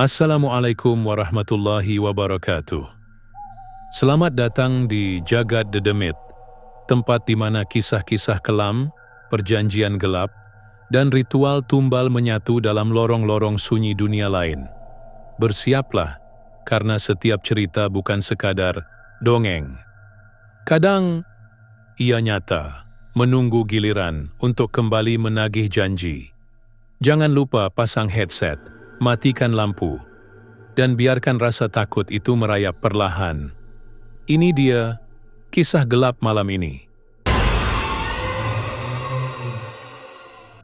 Assalamualaikum warahmatullahi wabarakatuh. Selamat datang di Jagad Dedemit, tempat di mana kisah-kisah kelam, perjanjian gelap, dan ritual tumbal menyatu dalam lorong-lorong sunyi dunia lain. Bersiaplah, karena setiap cerita bukan sekadar dongeng. Kadang ia nyata, menunggu giliran untuk kembali menagih janji. Jangan lupa pasang headset, matikan lampu, dan biarkan rasa takut itu merayap perlahan. Ini dia kisah gelap malam ini.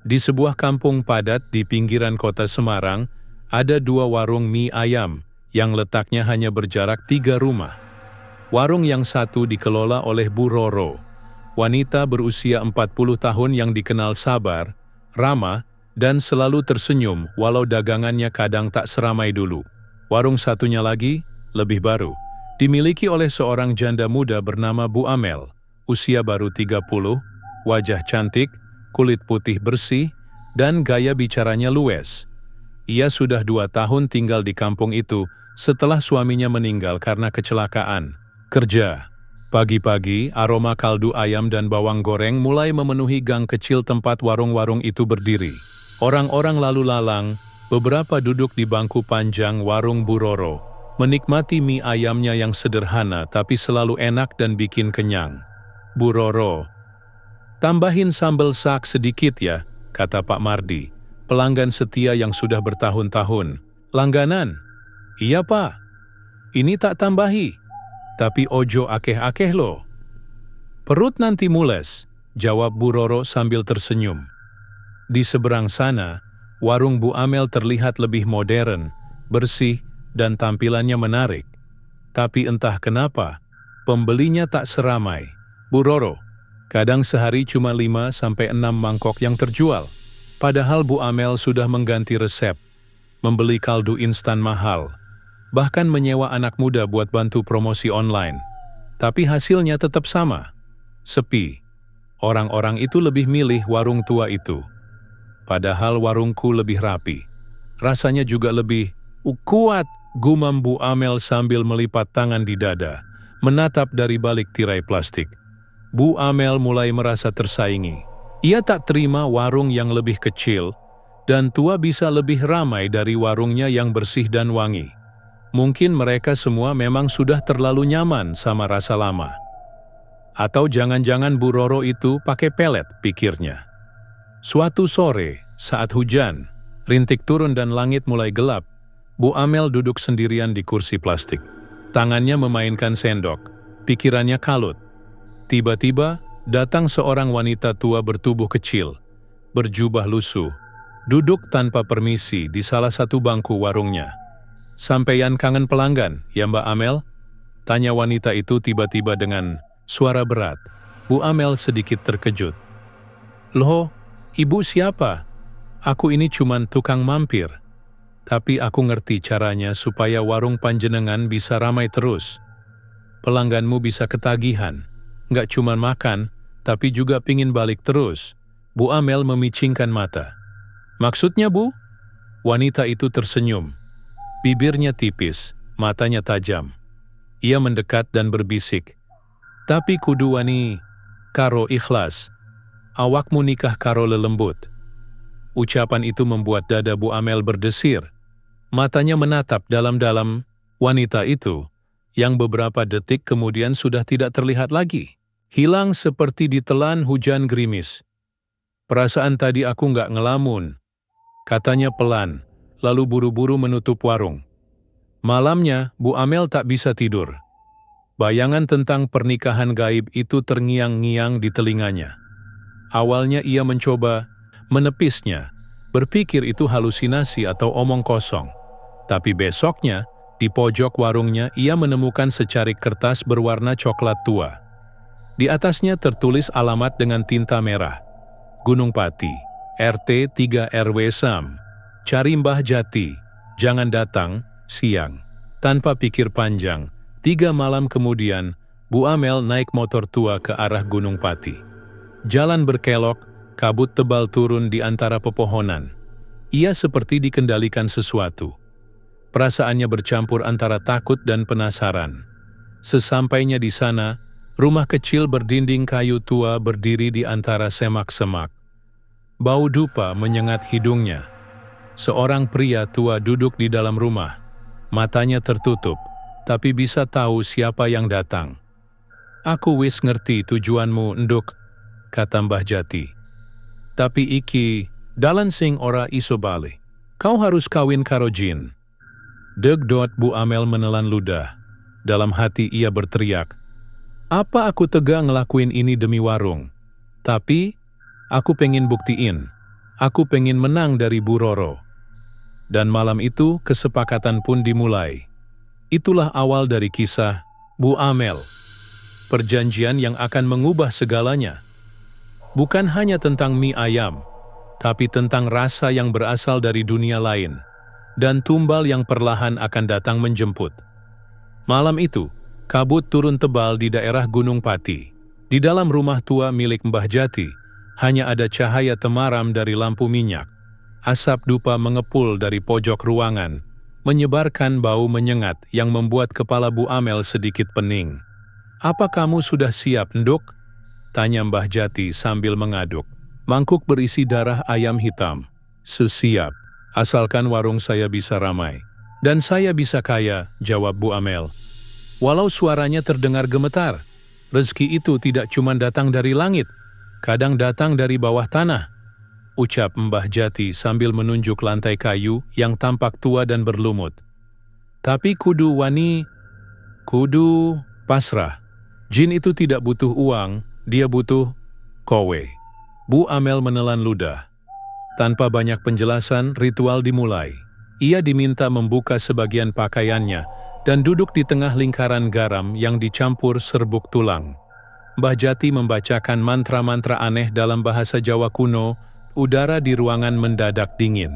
Di sebuah kampung padat di pinggiran kota Semarang, ada dua warung mie ayam yang letaknya hanya berjarak 3 rumah. Warung yang satu dikelola oleh Bu Roro, wanita berusia 40 tahun yang dikenal sabar, ramah, dan selalu tersenyum walau dagangannya kadang tak seramai dulu. Warung satunya lagi, lebih baru, dimiliki oleh seorang janda muda bernama Bu Amel, usia baru 30, wajah cantik, kulit putih bersih, dan gaya bicaranya luwes. Ia sudah 2 tahun tinggal di kampung itu setelah suaminya meninggal karena kecelakaan kerja. Pagi-pagi, aroma kaldu ayam dan bawang goreng mulai memenuhi gang kecil tempat warung-warung itu berdiri. Orang-orang lalu lalang, beberapa duduk di bangku panjang warung Bu Roro, menikmati mie ayamnya yang sederhana tapi selalu enak dan bikin kenyang. Bu Roro, tambahin sambal sak sedikit ya, kata Pak Mardi, pelanggan setia yang sudah bertahun-tahun. Langganan? Iya Pak, ini tak tambahi, tapi ojo akeh-akeh loh. Perut nanti mules, jawab Bu Roro sambil tersenyum. Di seberang sana, warung Bu Amel terlihat lebih modern, bersih, dan tampilannya menarik. Tapi entah kenapa, pembelinya tak seramai. Bu Roro, kadang sehari cuma 5-6 mangkok yang terjual. Padahal Bu Amel sudah mengganti resep, membeli kaldu instan mahal, bahkan menyewa anak muda buat bantu promosi online. Tapi hasilnya tetap sama, sepi. Orang-orang itu lebih milih warung tua itu. Padahal warungku lebih rapi. Rasanya juga lebih kuat, gumam Bu Amel sambil melipat tangan di dada, menatap dari balik tirai plastik. Bu Amel mulai merasa tersaingi. Ia tak terima warung yang lebih kecil dan tua bisa lebih ramai dari warungnya yang bersih dan wangi. Mungkin mereka semua memang sudah terlalu nyaman sama rasa lama. Atau jangan-jangan Bu Roro itu pakai pelet, pikirnya. Suatu sore, saat hujan, rintik turun dan langit mulai gelap, Bu Amel duduk sendirian di kursi plastik. Tangannya memainkan sendok, pikirannya kalut. Tiba-tiba, datang seorang wanita tua bertubuh kecil, berjubah lusuh, duduk tanpa permisi di salah satu bangku warungnya. Sampeyan kangen pelanggan, ya Mbak Amel? Tanya wanita itu tiba-tiba dengan suara berat. Bu Amel sedikit terkejut. Loh, ibu siapa? Aku ini cuman tukang mampir. Tapi aku ngerti caranya supaya warung panjenengan bisa ramai terus. Pelangganmu bisa ketagihan. Nggak cuma makan, tapi juga pingin balik terus. Bu Amel memicingkan mata. Maksudnya Bu? Wanita itu tersenyum. Bibirnya tipis, matanya tajam. Ia mendekat dan berbisik. Tapi kudu wani, karo ikhlas. Awakmu nikah karo lelembut. Ucapan itu membuat dada Bu Amel berdesir. Matanya menatap dalam-dalam wanita itu, yang beberapa detik kemudian sudah tidak terlihat lagi. Hilang seperti ditelan hujan gerimis. Perasaan tadi aku nggak ngelamun, katanya pelan, lalu buru-buru menutup warung. Malamnya, Bu Amel tak bisa tidur. Bayangan tentang pernikahan gaib itu terngiang-ngiang di telinganya. Awalnya ia mencoba menepisnya, berpikir itu halusinasi atau omong kosong. Tapi besoknya, di pojok warungnya ia menemukan secarik kertas berwarna coklat tua. Di atasnya tertulis alamat dengan tinta merah. Gunung Pati, RT 3 RW Sam. Cari Mbah Jati, jangan datang, siang. Tanpa pikir panjang, 3 malam kemudian, Bu Amel naik motor tua ke arah Gunung Pati. Jalan berkelok, kabut tebal turun di antara pepohonan. Ia seperti dikendalikan sesuatu. Perasaannya bercampur antara takut dan penasaran. Sesampainya di sana, rumah kecil berdinding kayu tua berdiri di antara semak-semak. Bau dupa menyengat hidungnya. Seorang pria tua duduk di dalam rumah. Matanya tertutup, tapi bisa tahu siapa yang datang. "Aku wis ngerti tujuanmu, Nduk," kata Mbah Jati. "Tapi iki, dalan sing ora iso bali. Kau harus kawin karo jin." Degdot Bu Amel menelan ludah. Dalam hati ia berteriak, "Apa aku tega ngelakuin ini demi warung? Tapi, aku pengen buktiin. Aku pengen menang dari Bu Roro." Dan malam itu kesepakatan pun dimulai. Itulah awal dari kisah Bu Amel. Perjanjian yang akan mengubah segalanya. Bukan hanya tentang mie ayam, tapi tentang rasa yang berasal dari dunia lain, dan tumbal yang perlahan akan datang menjemput. Malam itu, kabut turun tebal di daerah Gunung Pati. Di dalam rumah tua milik Mbah Jati, hanya ada cahaya temaram dari lampu minyak. Asap dupa mengepul dari pojok ruangan, menyebarkan bau menyengat yang membuat kepala Bu Amel sedikit pening. "Apa kamu sudah siap, Nduk?" tanya Mbah Jati sambil mengaduk. "Mangkuk berisi darah ayam hitam." "Siap, asalkan warung saya bisa ramai. Dan saya bisa kaya," jawab Bu Amel. Walau suaranya terdengar gemetar, rezeki itu tidak cuma datang dari langit, kadang datang dari bawah tanah, ucap Mbah Jati sambil menunjuk lantai kayu yang tampak tua dan berlumut. "Tapi kudu pasrah. Jin itu tidak butuh uang, dia butuh kowe." Bu Amel menelan ludah. Tanpa banyak penjelasan, ritual dimulai. Ia diminta membuka sebagian pakaiannya dan duduk di tengah lingkaran garam yang dicampur serbuk tulang. Mbah Jati membacakan mantra-mantra aneh dalam bahasa Jawa kuno. Udara di ruangan mendadak dingin.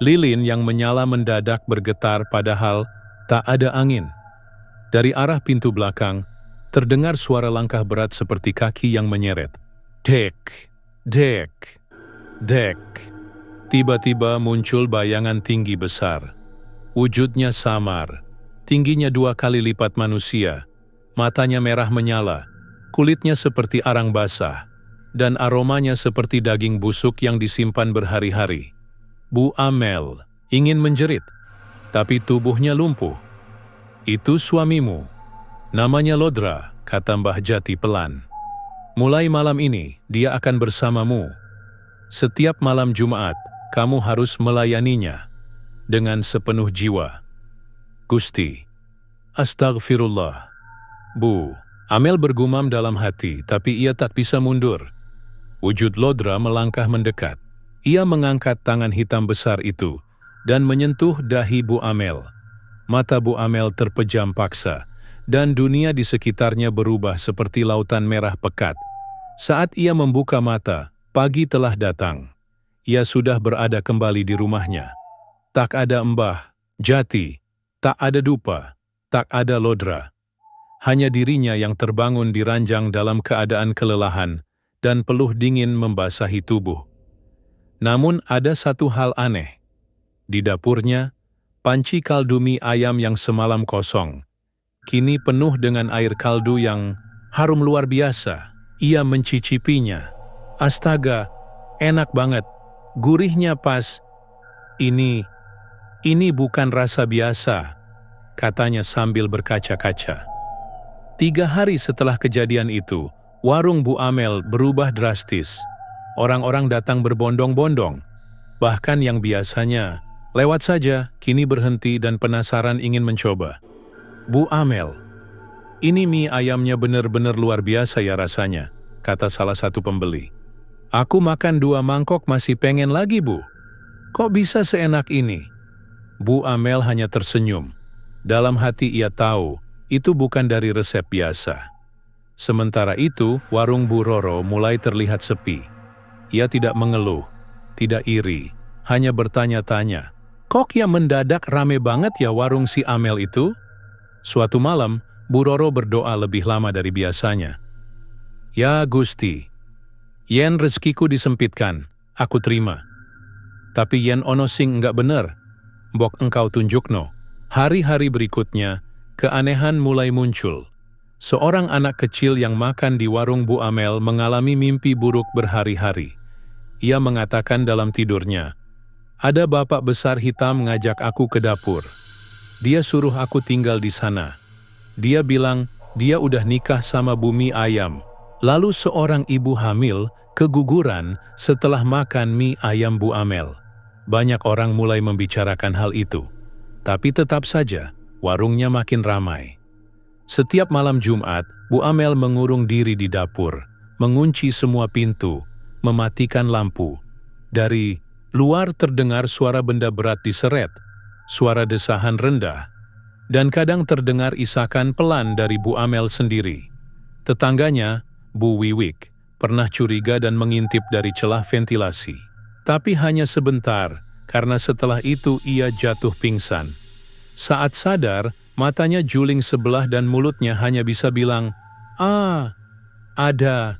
Lilin yang menyala mendadak bergetar padahal tak ada angin. Dari arah pintu belakang, terdengar suara langkah berat seperti kaki yang menyeret. Dek, dek, dek. Tiba-tiba muncul bayangan tinggi besar. Wujudnya samar, tingginya 2 kali lipat manusia. Matanya merah menyala, kulitnya seperti arang basah, dan aromanya seperti daging busuk yang disimpan berhari-hari. Bu Amel ingin menjerit, tapi tubuhnya lumpuh. "Itu suamimu. Namanya Lodra," kata Mbah Jati pelan. "Mulai malam ini, dia akan bersamamu. Setiap malam Jumat, kamu harus melayaninya dengan sepenuh jiwa." "Gusti, astagfirullah." Bu Amel bergumam dalam hati, tapi ia tak bisa mundur. Wujud Lodra melangkah mendekat. Ia mengangkat tangan hitam besar itu dan menyentuh dahi Bu Amel. Mata Bu Amel terpejam paksa, dan dunia di sekitarnya berubah seperti lautan merah pekat. Saat ia membuka mata, pagi telah datang. Ia sudah berada kembali di rumahnya. Tak ada Mbah Jati, tak ada dupa, tak ada Lodra. Hanya dirinya yang terbangun di ranjang dalam keadaan kelelahan, dan peluh dingin membasahi tubuh. Namun ada satu hal aneh. Di dapurnya, panci kaldu mie ayam yang semalam kosong, kini penuh dengan air kaldu yang harum luar biasa. Ia mencicipinya. Astaga, enak banget. Gurihnya pas. Ini bukan rasa biasa, katanya sambil berkaca-kaca. 3 hari setelah kejadian itu, warung Bu Amel berubah drastis. Orang-orang datang berbondong-bondong. Bahkan yang biasanya lewat saja, kini berhenti dan penasaran ingin mencoba. "Bu Amel, ini mie ayamnya benar-benar luar biasa ya rasanya," kata salah satu pembeli. "Aku makan 2 mangkok masih pengen lagi, Bu. Kok bisa seenak ini?" Bu Amel hanya tersenyum. Dalam hati ia tahu, itu bukan dari resep biasa. Sementara itu, warung Bu Roro mulai terlihat sepi. Ia tidak mengeluh, tidak iri, hanya bertanya-tanya, "Kok ya mendadak rame banget ya warung si Amel itu?" Suatu malam, Bu Roro berdoa lebih lama dari biasanya. "Ya Gusti, yen rezekiku disempitkan, aku terima. Tapi yen ono sing enggak bener, mbok engkau tunjukno," Hari-hari berikutnya, keanehan mulai muncul. Seorang anak kecil yang makan di warung Bu Amel mengalami mimpi buruk berhari-hari. Ia mengatakan dalam tidurnya, "Ada bapak besar hitam ngajak aku ke dapur. Dia suruh aku tinggal di sana. Dia bilang dia udah nikah sama Bumi Ayam." Lalu seorang ibu hamil keguguran setelah makan mie ayam Bu Amel. Banyak orang mulai membicarakan hal itu. Tapi tetap saja, warungnya makin ramai. Setiap malam Jumat, Bu Amel mengurung diri di dapur, mengunci semua pintu, mematikan lampu. Dari luar terdengar suara benda berat diseret, suara desahan rendah, dan kadang terdengar isakan pelan dari Bu Amel sendiri. Tetangganya, Bu Wiwik, pernah curiga dan mengintip dari celah ventilasi. Tapi hanya sebentar, karena setelah itu ia jatuh pingsan. Saat sadar, matanya juling sebelah dan mulutnya hanya bisa bilang, "Ah, ada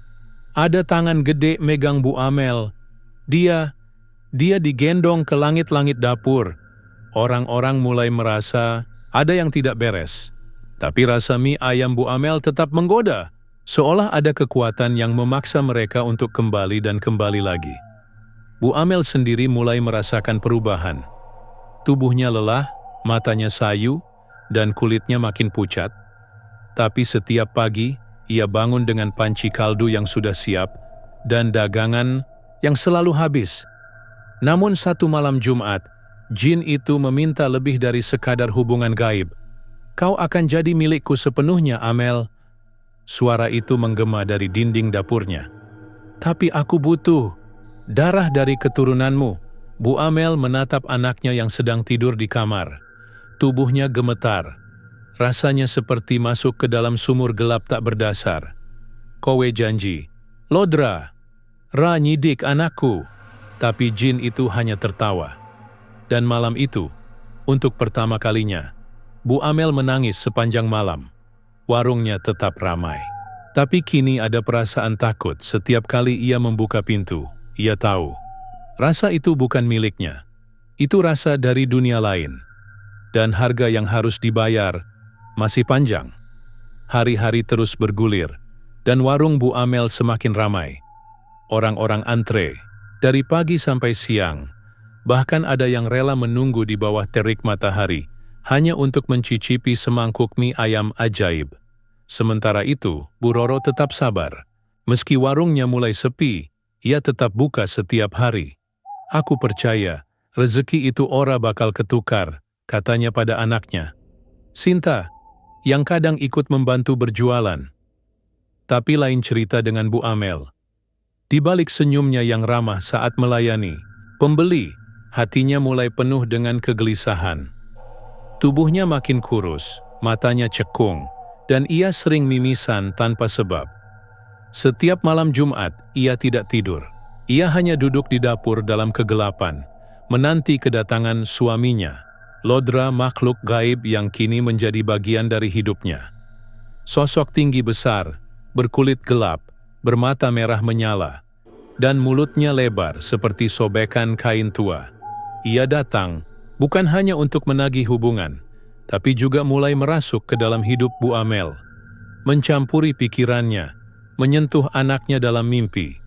tangan gede megang Bu Amel. Dia digendong ke langit-langit dapur." Orang-orang mulai merasa ada yang tidak beres. Tapi rasa mie ayam Bu Amel tetap menggoda. Seolah ada kekuatan yang memaksa mereka untuk kembali dan kembali lagi. Bu Amel sendiri mulai merasakan perubahan. Tubuhnya lelah, matanya sayu, dan kulitnya makin pucat. Tapi setiap pagi, ia bangun dengan panci kaldu yang sudah siap, dan dagangan yang selalu habis. Namun satu malam Jumat, jin itu meminta lebih dari sekadar hubungan gaib. "Kau akan jadi milikku sepenuhnya, Amel." Suara itu menggema dari dinding dapurnya. "Tapi aku butuh darah dari keturunanmu." Bu Amel menatap anaknya yang sedang tidur di kamar. Tubuhnya gemetar. Rasanya seperti masuk ke dalam sumur gelap tak berdasar. "Kowe janji, Lodra, Ra nyidik anakku." Tapi jin itu hanya tertawa. Dan malam itu, untuk pertama kalinya, Bu Amel menangis sepanjang malam. Warungnya tetap ramai. Tapi kini ada perasaan takut setiap kali ia membuka pintu. Ia tahu, rasa itu bukan miliknya. Itu rasa dari dunia lain. Dan harga yang harus dibayar masih panjang. Hari-hari terus bergulir, dan warung Bu Amel semakin ramai. Orang-orang antre, dari pagi sampai siang. Bahkan ada yang rela menunggu di bawah terik matahari, hanya untuk mencicipi semangkuk mie ayam ajaib. Sementara itu, Bu Roro tetap sabar. Meski warungnya mulai sepi, ia tetap buka setiap hari. "Aku percaya, rezeki itu ora bakal ketukar," katanya pada anaknya, Sinta, yang kadang ikut membantu berjualan. Tapi lain cerita dengan Bu Amel. Di balik senyumnya yang ramah saat melayani pembeli, hatinya mulai penuh dengan kegelisahan. Tubuhnya makin kurus, matanya cekung, dan ia sering mimisan tanpa sebab. Setiap malam Jumat, ia tidak tidur. Ia hanya duduk di dapur dalam kegelapan, menanti kedatangan suaminya, Lodra, makhluk gaib yang kini menjadi bagian dari hidupnya. Sosok tinggi besar, berkulit gelap, bermata merah menyala, dan mulutnya lebar seperti sobekan kain tua. Ia datang bukan hanya untuk menagih hubungan, tapi juga mulai merasuk ke dalam hidup Bu Amel, mencampuri pikirannya, menyentuh anaknya dalam mimpi,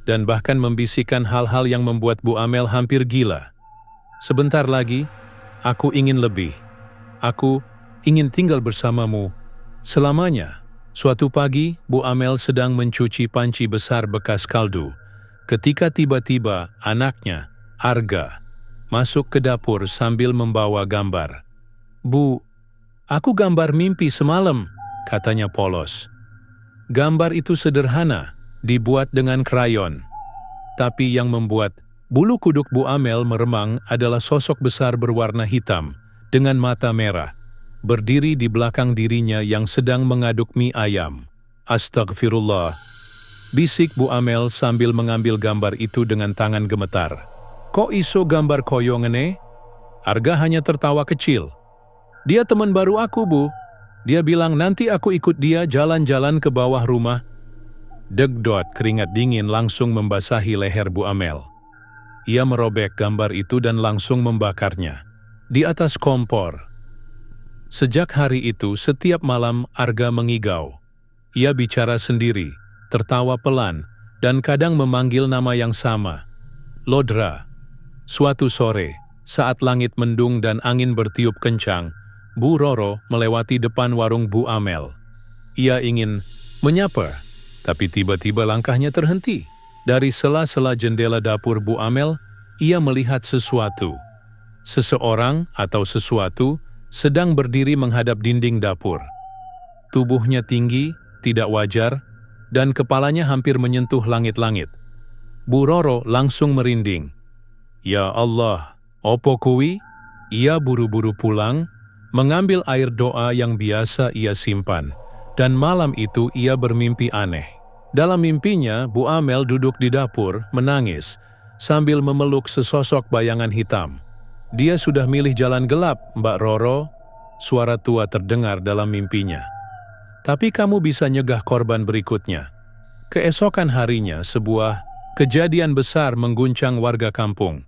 dan bahkan membisikkan hal-hal yang membuat Bu Amel hampir gila. "Sebentar lagi, aku ingin lebih. Aku ingin tinggal bersamamu selamanya." Suatu pagi, Bu Amel sedang mencuci panci besar bekas kaldu, ketika tiba-tiba anaknya, Arga, masuk ke dapur sambil membawa gambar. "Bu, aku gambar mimpi semalam," katanya polos. Gambar itu sederhana, dibuat dengan krayon. Tapi yang membuat bulu kuduk Bu Amel meremang adalah sosok besar berwarna hitam, dengan mata merah, berdiri di belakang dirinya yang sedang mengaduk mie ayam. "Astagfirullah," bisik Bu Amel sambil mengambil gambar itu dengan tangan gemetar. "Kok iso gambar koyo ngene?" Arga hanya tertawa kecil. "Dia teman baru aku, Bu. Dia bilang nanti aku ikut dia jalan-jalan ke bawah rumah." Degdot keringat dingin langsung membasahi leher Bu Amel. Ia merobek gambar itu dan langsung membakarnya. Di atas kompor, Sejak hari itu, setiap malam Arga mengigau. Ia bicara sendiri, tertawa pelan, dan kadang memanggil nama yang sama, Lodra. Suatu sore, saat langit mendung dan angin bertiup kencang, Bu Roro melewati depan warung Bu Amel. Ia ingin menyapa, tapi tiba-tiba langkahnya terhenti. Dari sela-sela jendela dapur Bu Amel, ia melihat sesuatu. Seseorang atau sesuatu sedang berdiri menghadap dinding dapur. Tubuhnya tinggi, tidak wajar, dan kepalanya hampir menyentuh langit-langit. Bu Roro langsung merinding. Ya Allah, opo kuwi? Ia buru-buru pulang, mengambil air doa yang biasa ia simpan. Dan malam itu ia bermimpi aneh. Dalam mimpinya, Bu Amel duduk di dapur, menangis, sambil memeluk sesosok bayangan hitam. Dia sudah milih jalan gelap, Mbak Roro, suara tua terdengar dalam mimpinya. Tapi kamu bisa nyegah korban berikutnya. Keesokan harinya, sebuah kejadian besar mengguncang warga kampung.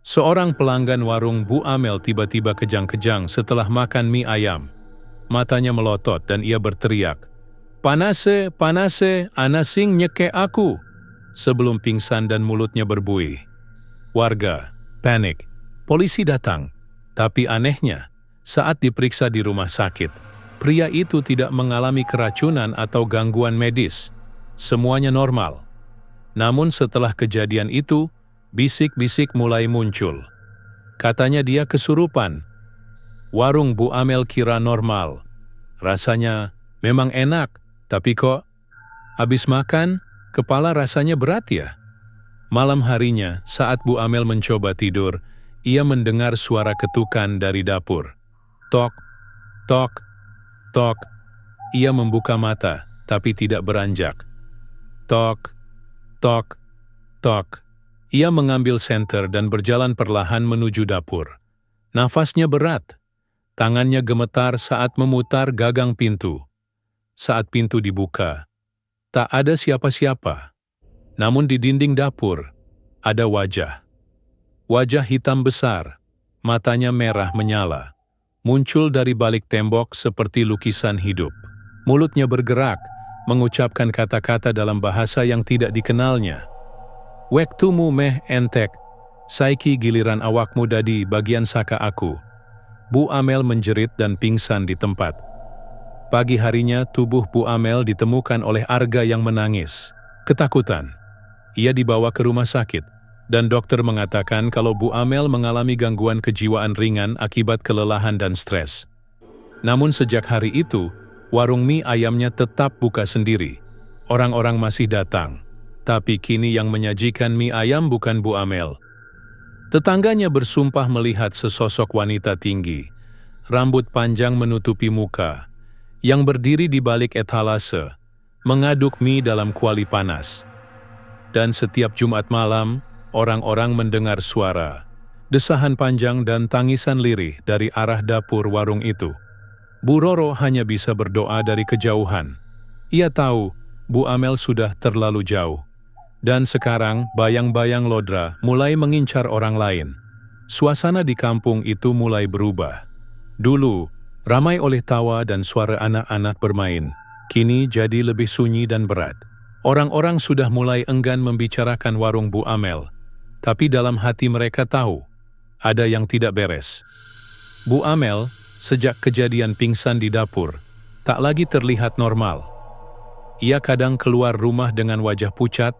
Seorang pelanggan warung Bu Amel tiba-tiba kejang-kejang setelah makan mie ayam. Matanya melotot dan ia berteriak, "Panase, panase, anasing nyeke aku," sebelum pingsan dan mulutnya berbuih. Warga panik. Polisi datang. Tapi anehnya, saat diperiksa di rumah sakit, pria itu tidak mengalami keracunan atau gangguan medis. Semuanya normal. Namun setelah kejadian itu, bisik-bisik mulai muncul. Katanya dia kesurupan. Warung Bu Amel kira normal. Rasanya memang enak, tapi kok habis makan, kepala rasanya berat ya? Malam harinya, saat Bu Amel mencoba tidur, ia mendengar suara ketukan dari dapur. Tok, tok, tok. Ia membuka mata, tapi tidak beranjak. Tok, tok, tok. Ia mengambil senter dan berjalan perlahan menuju dapur. Nafasnya berat. Tangannya gemetar saat memutar gagang pintu. Saat pintu dibuka, tak ada siapa-siapa. Namun di dinding dapur, ada wajah. Wajah hitam besar, matanya merah menyala. Muncul dari balik tembok seperti lukisan hidup. Mulutnya bergerak, mengucapkan kata-kata dalam bahasa yang tidak dikenalnya. Wektumu meh entek, saiki giliran awakmu dadi bagian saka aku. Bu Amel menjerit dan pingsan di tempat. Pagi harinya tubuh Bu Amel ditemukan oleh Arga yang menangis. Ketakutan. Ia dibawa ke rumah sakit, dan dokter mengatakan kalau Bu Amel mengalami gangguan kejiwaan ringan akibat kelelahan dan stres. Namun sejak hari itu, warung mie ayamnya tetap buka sendiri. Orang-orang masih datang. Tapi kini yang menyajikan mie ayam bukan Bu Amel. Tetangganya bersumpah melihat sesosok wanita tinggi, rambut panjang menutupi muka, yang berdiri di balik etalase, mengaduk mie dalam kuali panas. Dan setiap Jumat malam, orang-orang mendengar suara, desahan panjang dan tangisan lirih dari arah dapur warung itu. Bu Roro hanya bisa berdoa dari kejauhan. Ia tahu Bu Amel sudah terlalu jauh. Dan sekarang bayang-bayang Lodra mulai mengincar orang lain. Suasana di kampung itu mulai berubah. Dulu, ramai oleh tawa dan suara anak-anak bermain. Kini jadi lebih sunyi dan berat. Orang-orang sudah mulai enggan membicarakan warung Bu Amel. Tapi dalam hati mereka tahu, ada yang tidak beres. Bu Amel, sejak kejadian pingsan di dapur, tak lagi terlihat normal. Ia kadang keluar rumah dengan wajah pucat,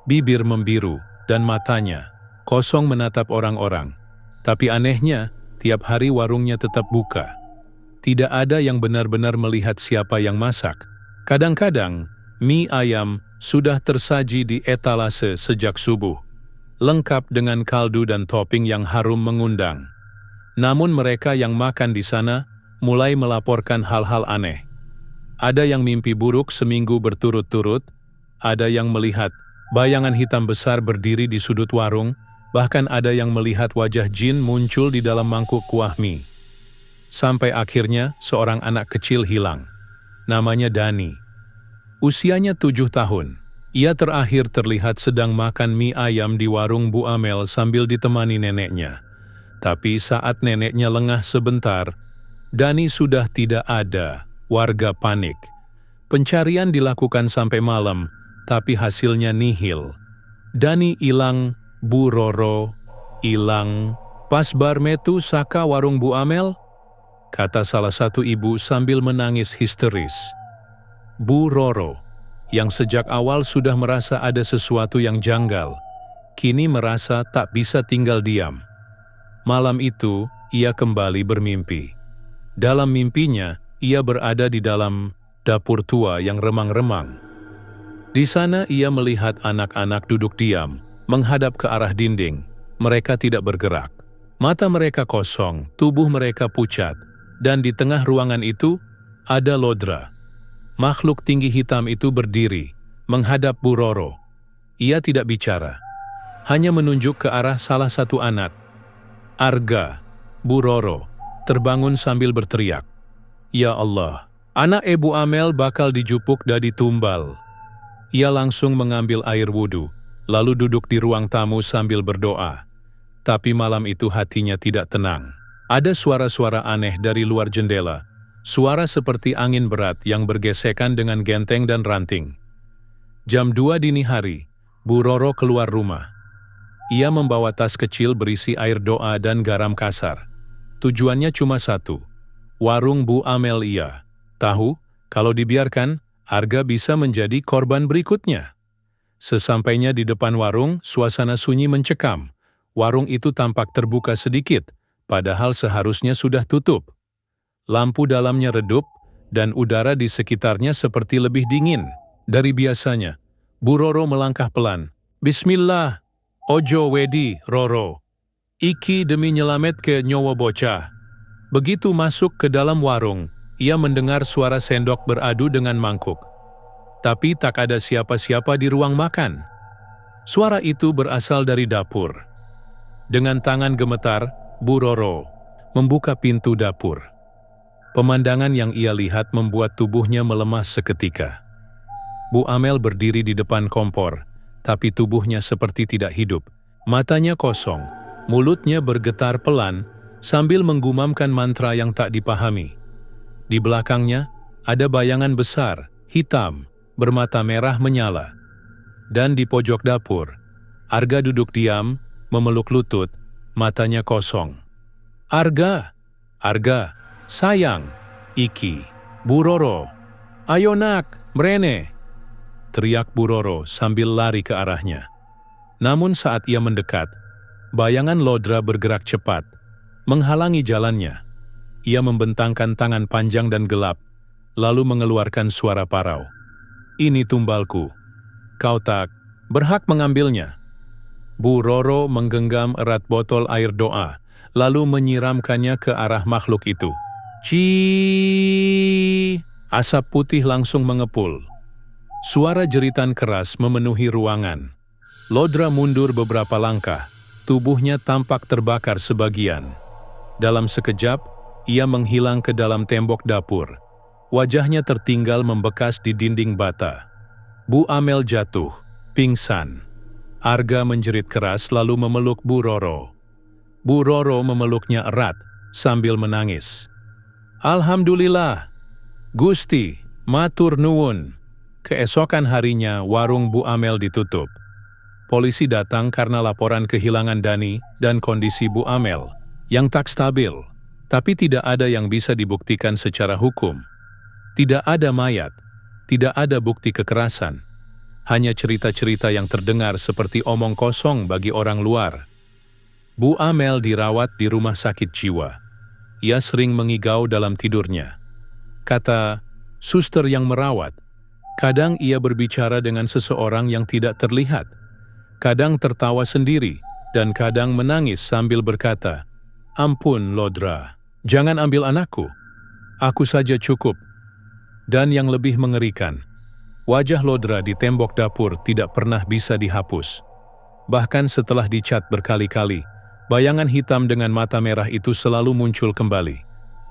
bibir membiru, dan matanya kosong menatap orang-orang. Tapi anehnya, tiap hari warungnya tetap buka. Tidak ada yang benar-benar melihat siapa yang masak. Kadang-kadang, mie ayam sudah tersaji di etalase sejak subuh, lengkap dengan kaldu dan topping yang harum mengundang. Namun mereka yang makan di sana mulai melaporkan hal-hal aneh. Ada yang mimpi buruk seminggu berturut-turut, ada yang melihat bayangan hitam besar berdiri di sudut warung, bahkan ada yang melihat wajah jin muncul di dalam mangkuk kuah mie. Sampai akhirnya seorang anak kecil hilang. Namanya Dani. Usianya 7 tahun. Ia terakhir terlihat sedang makan mie ayam di warung Bu Amel sambil ditemani neneknya. Tapi saat neneknya lengah sebentar, Dani sudah tidak ada, warga panik. Pencarian dilakukan sampai malam, tapi hasilnya nihil. Dani hilang, Bu Roro hilang. Pas bar metu saka warung Bu Amel? Kata salah satu ibu sambil menangis histeris. Bu Roro, yang sejak awal sudah merasa ada sesuatu yang janggal, kini merasa tak bisa tinggal diam. Malam itu, ia kembali bermimpi. Dalam mimpinya, ia berada di dalam dapur tua yang remang-remang. Di sana ia melihat anak-anak duduk diam, menghadap ke arah dinding. Mereka tidak bergerak. Mata mereka kosong, tubuh mereka pucat, dan di tengah ruangan itu, ada Lodra. Makhluk tinggi hitam itu berdiri, menghadap Bu Roro. Ia tidak bicara, hanya menunjuk ke arah salah satu anak. Arga, Bu Roro, terbangun sambil berteriak. Ya Allah, anak Ibu Amel bakal dijupuk dan ditumbal. Ia langsung mengambil air wudhu, lalu duduk di ruang tamu sambil berdoa. Tapi malam itu hatinya tidak tenang. Ada suara-suara aneh dari luar jendela, suara seperti angin berat yang bergesekan dengan genteng dan ranting. Jam 2 dini hari, Bu Roro keluar rumah. Ia membawa tas kecil berisi air doa dan garam kasar. Tujuannya cuma satu, warung Bu Amel. Ia tahu, kalau dibiarkan, Arga bisa menjadi korban berikutnya. Sesampainya di depan warung, suasana sunyi mencekam. Warung itu tampak terbuka sedikit, padahal seharusnya sudah tutup. Lampu dalamnya redup, dan udara di sekitarnya seperti lebih dingin dari biasanya. Bu Roro melangkah pelan. Bismillah, ojo wedi, Roro. Iki demi nyelamet ke nyawa bocah. Begitu masuk ke dalam warung, ia mendengar suara sendok beradu dengan mangkuk. Tapi tak ada siapa-siapa di ruang makan. Suara itu berasal dari dapur. Dengan tangan gemetar, Bu Roro membuka pintu dapur. Pemandangan yang ia lihat membuat tubuhnya melemas seketika. Bu Amel berdiri di depan kompor, tapi tubuhnya seperti tidak hidup. Matanya kosong, mulutnya bergetar pelan, sambil menggumamkan mantra yang tak dipahami. Di belakangnya, ada bayangan besar, hitam, bermata merah menyala. Dan di pojok dapur, Arga duduk diam, memeluk lutut, matanya kosong. Arga, Arga, sayang, iki, Bu Roro, ayo nak, mrene, teriak Bu Roro sambil lari ke arahnya. Namun saat ia mendekat, bayangan Lodra bergerak cepat, menghalangi jalannya. Ia membentangkan tangan panjang dan gelap, lalu mengeluarkan suara parau. Ini tumbalku. Kau tak berhak mengambilnya. Bu Roro menggenggam erat botol air doa, lalu menyiramkannya ke arah makhluk itu. Ciii! Asap putih langsung mengepul. Suara jeritan keras memenuhi ruangan. Lodra mundur beberapa langkah, tubuhnya tampak terbakar sebagian. Dalam sekejap, ia menghilang ke dalam tembok dapur. Wajahnya tertinggal membekas di dinding bata. Bu Amel jatuh, pingsan. Arga menjerit keras lalu memeluk Bu Roro. Bu Roro memeluknya erat, sambil menangis. Alhamdulillah, Gusti, matur nuwun. Keesokan harinya, warung Bu Amel ditutup. Polisi datang karena laporan kehilangan Dani dan kondisi Bu Amel yang tak stabil. Tapi tidak ada yang bisa dibuktikan secara hukum. Tidak ada mayat, tidak ada bukti kekerasan. Hanya cerita-cerita yang terdengar seperti omong kosong bagi orang luar. Bu Amel dirawat di rumah sakit jiwa. Ia sering mengigau dalam tidurnya. Kata suster yang merawat, kadang ia berbicara dengan seseorang yang tidak terlihat. Kadang tertawa sendiri, dan kadang menangis sambil berkata, Ampun Lodra, jangan ambil anakku. Aku saja cukup. Dan yang lebih mengerikan, wajah Lodra di tembok dapur tidak pernah bisa dihapus. Bahkan setelah dicat berkali-kali, bayangan hitam dengan mata merah itu selalu muncul kembali.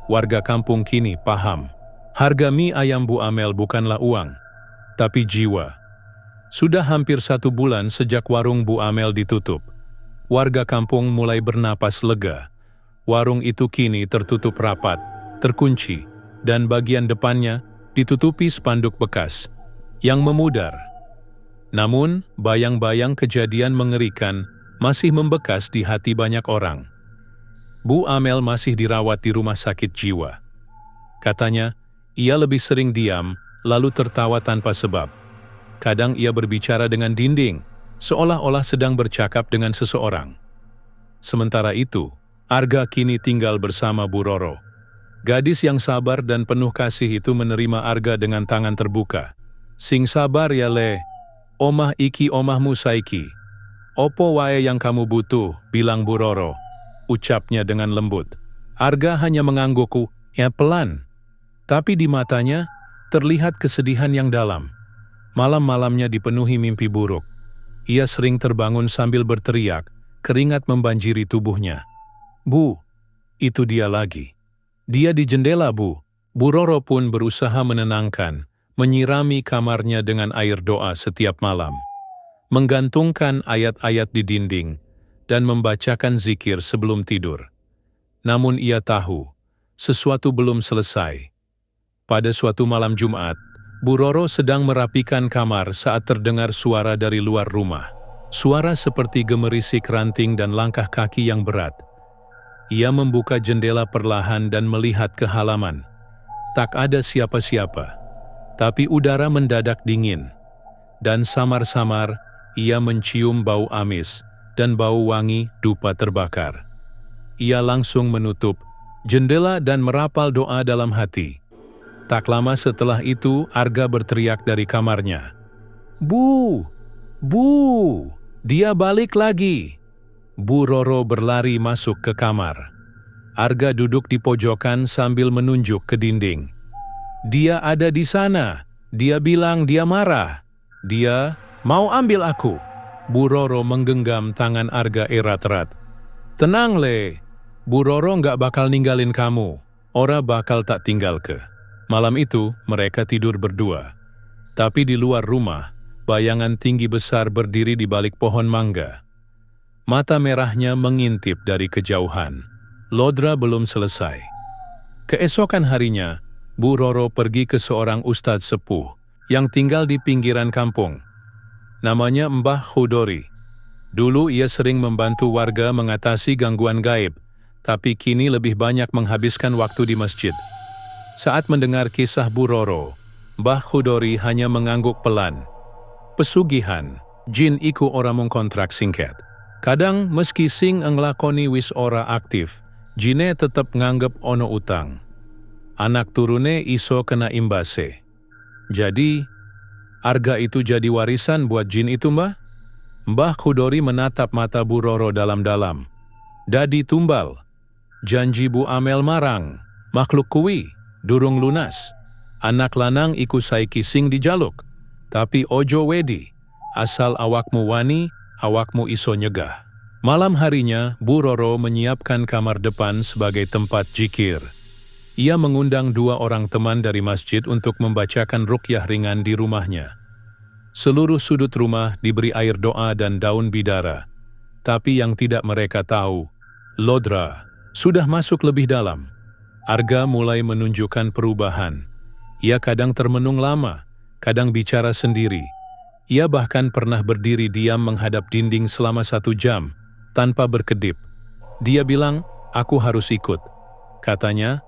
Warga kampung kini paham, harga mie ayam Bu Amel bukanlah uang, tapi jiwa. Sudah hampir 1 bulan sejak warung Bu Amel ditutup. Warga kampung mulai bernapas lega. Warung itu kini tertutup rapat, terkunci, dan bagian depannya ditutupi spanduk bekas yang memudar. Namun, bayang-bayang kejadian mengerikan masih membekas di hati banyak orang. Bu Amel masih dirawat di rumah sakit jiwa. Katanya, ia lebih sering diam, lalu tertawa tanpa sebab. Kadang ia berbicara dengan dinding, seolah-olah sedang bercakap dengan seseorang. Sementara itu, Arga kini tinggal bersama Bu Roro. Gadis yang sabar dan penuh kasih itu menerima Arga dengan tangan terbuka. "Sing sabar ya le, omah iki omahmu saiki. Opo wae yang kamu butuh," bilang Bu Roro, ucapnya dengan lembut. Arga hanya menganggukku, ya pelan. Tapi di matanya terlihat kesedihan yang dalam. Malam-malamnya dipenuhi mimpi buruk. Ia sering terbangun sambil berteriak, keringat membanjiri tubuhnya. "Bu, itu dia lagi. Dia di jendela, Bu." Bu Roro pun berusaha menenangkan, menyirami kamarnya dengan air doa setiap malam, menggantungkan ayat-ayat di dinding, dan membacakan zikir sebelum tidur. Namun ia tahu, sesuatu belum selesai. Pada suatu malam Jumat, Bu Roro sedang merapikan kamar saat terdengar suara dari luar rumah. Suara seperti gemerisik ranting dan langkah kaki yang berat. Ia membuka jendela perlahan dan melihat ke halaman. Tak ada siapa-siapa, tapi udara mendadak dingin. Dan samar-samar, ia mencium bau amis dan bau wangi dupa terbakar. Ia langsung menutup jendela dan merapal doa dalam hati. Tak lama setelah itu, Arga berteriak dari kamarnya. "Bu! Bu! Dia balik lagi!" Bu Roro berlari masuk ke kamar. Arga duduk di pojokan sambil menunjuk ke dinding. "Dia ada di sana. Dia bilang dia marah. Dia mau ambil aku." Bu Roro menggenggam tangan Arga erat-erat. "Tenang le, Bu Roro nggak bakal ninggalin kamu. Ora bakal tak tinggal ke." Malam itu mereka tidur berdua. Tapi di luar rumah, bayangan tinggi besar berdiri di balik pohon mangga. Mata merahnya mengintip dari kejauhan. Lodra belum selesai. Keesokan harinya, Bu Roro pergi ke seorang ustadz sepuh yang tinggal di pinggiran kampung. Namanya Mbah Khudori. Dulu ia sering membantu warga mengatasi gangguan gaib, tapi kini lebih banyak menghabiskan waktu di masjid. Saat mendengar kisah Bu Roro, Mbah Khudori hanya mengangguk pelan. "Pesugihan, jin iku ora mung kontrak singkat. Kadang meski sing nglakoni wis ora aktif, jine tetep nganggep ono utang. Anak turune iso kena imbase. Jadi, Arga itu jadi warisan buat jin itu, Mbah?" Mbah Khudori menatap mata Bu Roro dalam-dalam. "Dadi tumbal. Janji Bu Amel marang. Makhluk kuwi, durung lunas. Anak lanang iku saiki sing dijaluk. Tapi ojo wedi. Asal awakmu wani, awakmu iso nyegah." Malam harinya, Bu Roro menyiapkan kamar depan sebagai tempat jikir. Ia mengundang 2 orang teman dari masjid untuk membacakan ruqyah ringan di rumahnya. Seluruh sudut rumah diberi air doa dan daun bidara. Tapi yang tidak mereka tahu, Lodra sudah masuk lebih dalam. Arga mulai menunjukkan perubahan. Ia kadang termenung lama, kadang bicara sendiri. Ia bahkan pernah berdiri diam menghadap dinding selama 1 jam, tanpa berkedip. Dia bilang, "Aku harus ikut." Katanya,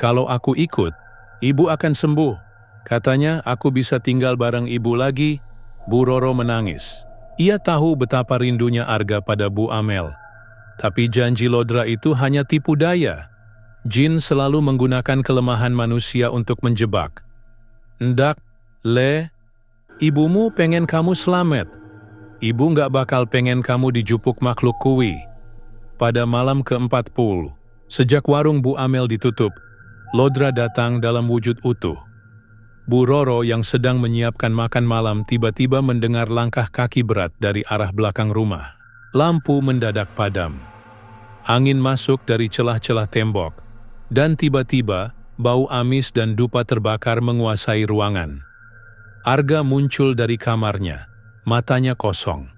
"Kalau aku ikut, ibu akan sembuh." Katanya, "Aku bisa tinggal bareng ibu lagi." Bu Roro menangis. Ia tahu betapa rindunya Arga pada Bu Amel. Tapi janji Lodra itu hanya tipu daya. Jin selalu menggunakan kelemahan manusia untuk menjebak. "Ndak, le, ibumu pengen kamu selamat. Ibu nggak bakal pengen kamu dijupuk makhluk kuwi." Pada malam ke-40, sejak warung Bu Amel ditutup, Lodra datang dalam wujud utuh. Bu Roro yang sedang menyiapkan makan malam tiba-tiba mendengar langkah kaki berat dari arah belakang rumah. Lampu mendadak padam. Angin masuk dari celah-celah tembok, dan tiba-tiba bau amis dan dupa terbakar menguasai ruangan. Arga muncul dari kamarnya, matanya kosong.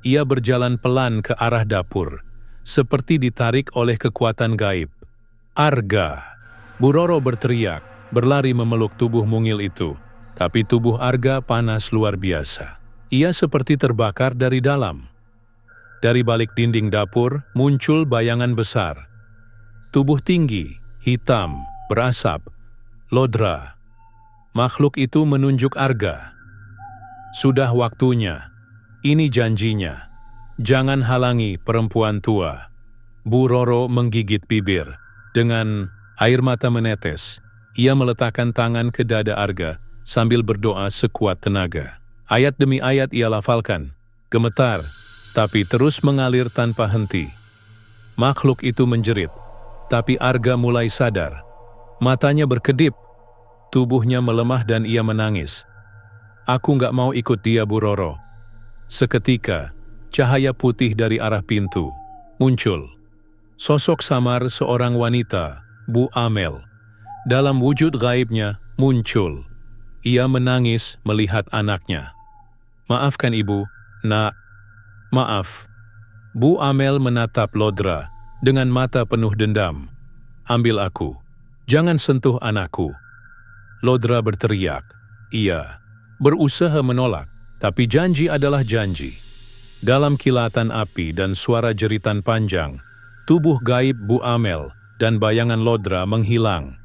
Ia berjalan pelan ke arah dapur, seperti ditarik oleh kekuatan gaib. "Arga!" Bu Roro berteriak, berlari memeluk tubuh mungil itu. Tapi tubuh Arga panas luar biasa. Ia seperti terbakar dari dalam. Dari balik dinding dapur muncul bayangan besar. Tubuh tinggi, hitam, berasap, lodra. Makhluk itu menunjuk Arga. Sudah waktunya. Ini janjinya. Jangan halangi perempuan tua. Bu Roro menggigit bibir. Dengan air mata menetes, ia meletakkan tangan ke dada Arga sambil berdoa sekuat tenaga. Ayat demi ayat ia lafalkan, gemetar, tapi terus mengalir tanpa henti. Makhluk itu menjerit, tapi Arga mulai sadar. Matanya berkedip, tubuhnya melemah dan ia menangis. Aku nggak mau ikut dia, Bu Roro. Seketika, cahaya putih dari arah pintu muncul. Sosok samar seorang wanita, Bu Amel, dalam wujud gaibnya muncul. Ia menangis melihat anaknya. Maafkan ibu, nak. Maaf. Bu Amel menatap Lodra dengan mata penuh dendam. Ambil aku. Jangan sentuh anakku. Lodra berteriak. Ia berusaha menolak, tapi janji adalah janji. Dalam kilatan api dan suara jeritan panjang, tubuh gaib Bu Amel dan bayangan Lodra menghilang,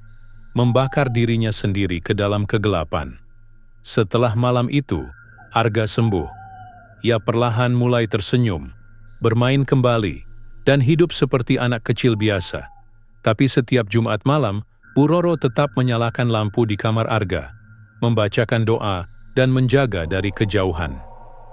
membakar dirinya sendiri ke dalam kegelapan. Setelah malam itu, Arga sembuh. Ia perlahan mulai tersenyum, bermain kembali, dan hidup seperti anak kecil biasa. Tapi setiap Jumat malam, Bu Roro tetap menyalakan lampu di kamar Arga, membacakan doa, dan menjaga dari kejauhan.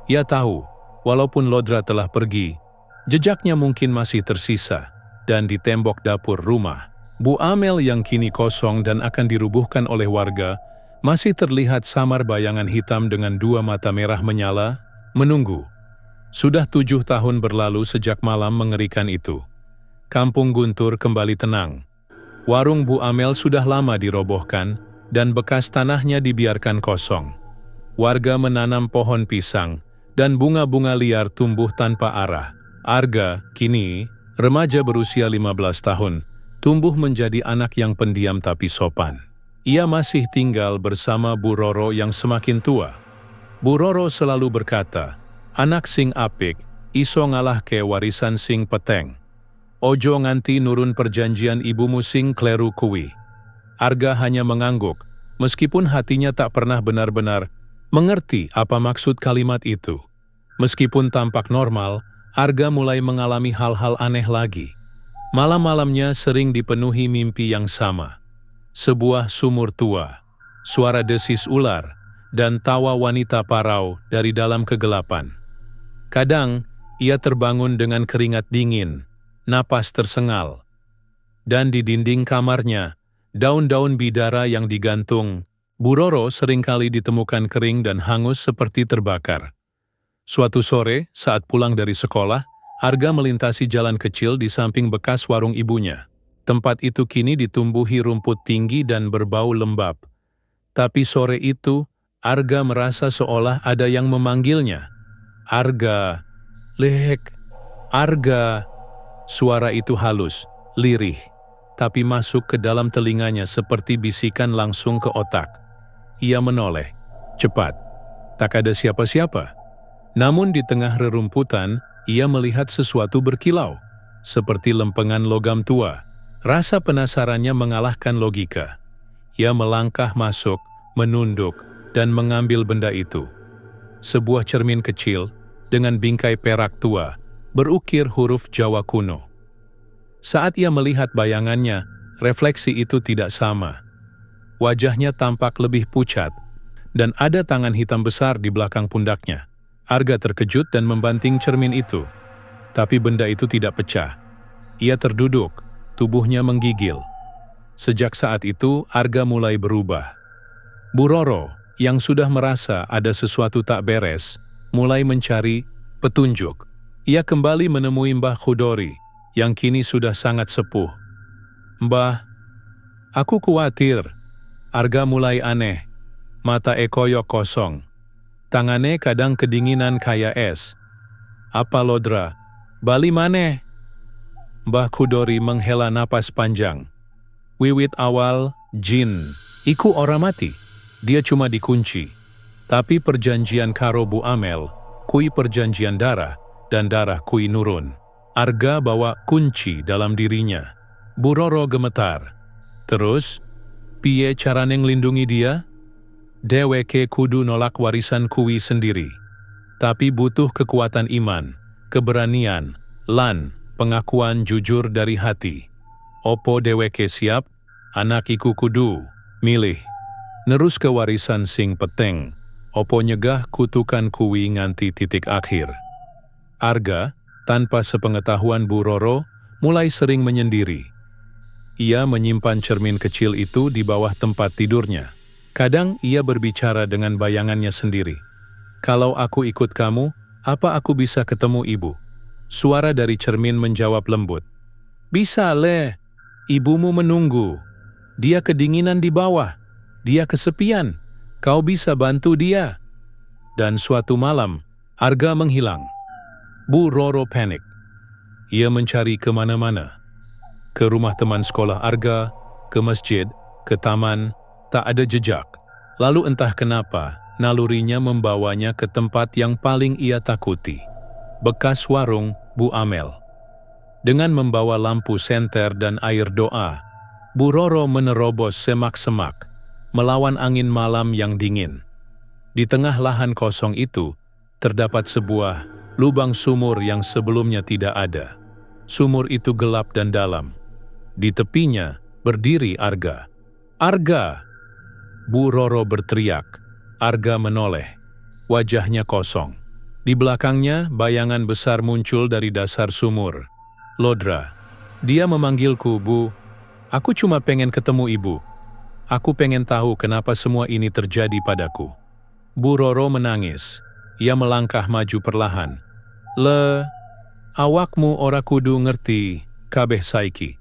Ia tahu, walaupun Lodra telah pergi, jejaknya mungkin masih tersisa, dan di tembok dapur rumah, Bu Amel yang kini kosong dan akan dirubuhkan oleh warga, masih terlihat samar bayangan hitam dengan dua mata merah menyala, menunggu. Sudah 7 tahun berlalu sejak malam mengerikan itu. Kampung Guntur kembali tenang. Warung Bu Amel sudah lama dirobohkan, dan bekas tanahnya dibiarkan kosong. Warga menanam pohon pisang, dan bunga-bunga liar tumbuh tanpa arah. Arga, kini, remaja berusia 15 tahun, tumbuh menjadi anak yang pendiam tapi sopan. Ia masih tinggal bersama Bu Roro yang semakin tua. Bu Roro selalu berkata, anak sing apik, iso ngalahke warisan sing peteng. Ojo nganti nurun perjanjian ibumu sing kleru kuwi. Arga hanya mengangguk, meskipun hatinya tak pernah benar-benar mengerti apa maksud kalimat itu. Meskipun tampak normal, Arga mulai mengalami hal-hal aneh lagi. Malam-malamnya sering dipenuhi mimpi yang sama. Sebuah sumur tua, suara desis ular, dan tawa wanita parau dari dalam kegelapan. Kadang, ia terbangun dengan keringat dingin, napas tersengal. Dan di dinding kamarnya, daun-daun bidara yang digantung, Bu Roro seringkali ditemukan kering dan hangus seperti terbakar. Suatu sore, saat pulang dari sekolah, Arga melintasi jalan kecil di samping bekas warung ibunya. Tempat itu kini ditumbuhi rumput tinggi dan berbau lembab. Tapi sore itu, Arga merasa seolah ada yang memanggilnya. Arga, lehek, Arga. Suara itu halus, lirih, tapi masuk ke dalam telinganya seperti bisikan langsung ke otak. Ia menoleh, cepat, tak ada siapa-siapa. Namun di tengah rerumputan, ia melihat sesuatu berkilau, seperti lempengan logam tua. Rasa penasarannya mengalahkan logika. Ia melangkah masuk, menunduk, dan mengambil benda itu. Sebuah cermin kecil, dengan bingkai perak tua, berukir huruf Jawa kuno. Saat ia melihat bayangannya, refleksi itu tidak sama. Wajahnya tampak lebih pucat, dan ada tangan hitam besar di belakang pundaknya. Arga terkejut dan membanting cermin itu. Tapi benda itu tidak pecah. Ia terduduk, tubuhnya menggigil. Sejak saat itu, Arga mulai berubah. Bu Roro, yang sudah merasa ada sesuatu tak beres, mulai mencari petunjuk. Ia kembali menemui Mbah Khudori, yang kini sudah sangat sepuh. Mbah, aku khawatir. Arga mulai aneh. Mata ekoyok kosong. Tangannya kadang kedinginan kayak es. Apa Lodra? Bali maneh? Mbah Khudori menghela napas panjang. Wiwit awal, jin, iku ora mati. Dia cuma dikunci. Tapi perjanjian karo Bu Amel, kui perjanjian darah, dan darah kui nurun. Arga bawa kunci dalam dirinya. Bu Roro gemetar. Terus, piye carane nglindungi dia? Dheweke kudu nolak warisan kui sendiri. Tapi butuh kekuatan iman, keberanian, lan pengakuan jujur dari hati. Opo dheweke siap? Anak iku kudu milih. Nerus ke warisan sing peteng. Opo nyegah kutukan kui nganti titik akhir. Arga, tanpa sepengetahuan Bu Roro, mulai sering menyendiri. Ia menyimpan cermin kecil itu di bawah tempat tidurnya. Kadang ia berbicara dengan bayangannya sendiri. Kalau aku ikut kamu, apa aku bisa ketemu ibu? Suara dari cermin menjawab lembut. Bisa, Le. Ibumu menunggu. Dia kedinginan di bawah. Dia kesepian. Kau bisa bantu dia. Dan suatu malam, Arga menghilang. Bu Roro panik. Ia mencari kemana-mana. Ke rumah teman sekolah Arga, ke masjid, ke taman, tak ada jejak. Lalu entah kenapa, nalurinya membawanya ke tempat yang paling ia takuti. Bekas warung Bu Amel. Dengan membawa lampu senter dan air doa, Bu Roro menerobos semak-semak, melawan angin malam yang dingin. Di tengah lahan kosong itu, terdapat sebuah lubang sumur yang sebelumnya tidak ada. Sumur itu gelap dan dalam. Di tepinya berdiri Arga. Arga! Bu Roro berteriak. Arga menoleh. Wajahnya kosong. Di belakangnya bayangan besar muncul dari dasar sumur. Lodra. Dia memanggilku, Bu. Aku cuma pengen ketemu ibu. Aku pengen tahu kenapa semua ini terjadi padaku. Bu Roro menangis. Ia melangkah maju perlahan. Le, awakmu ora kudu ngerti kabeh saiki.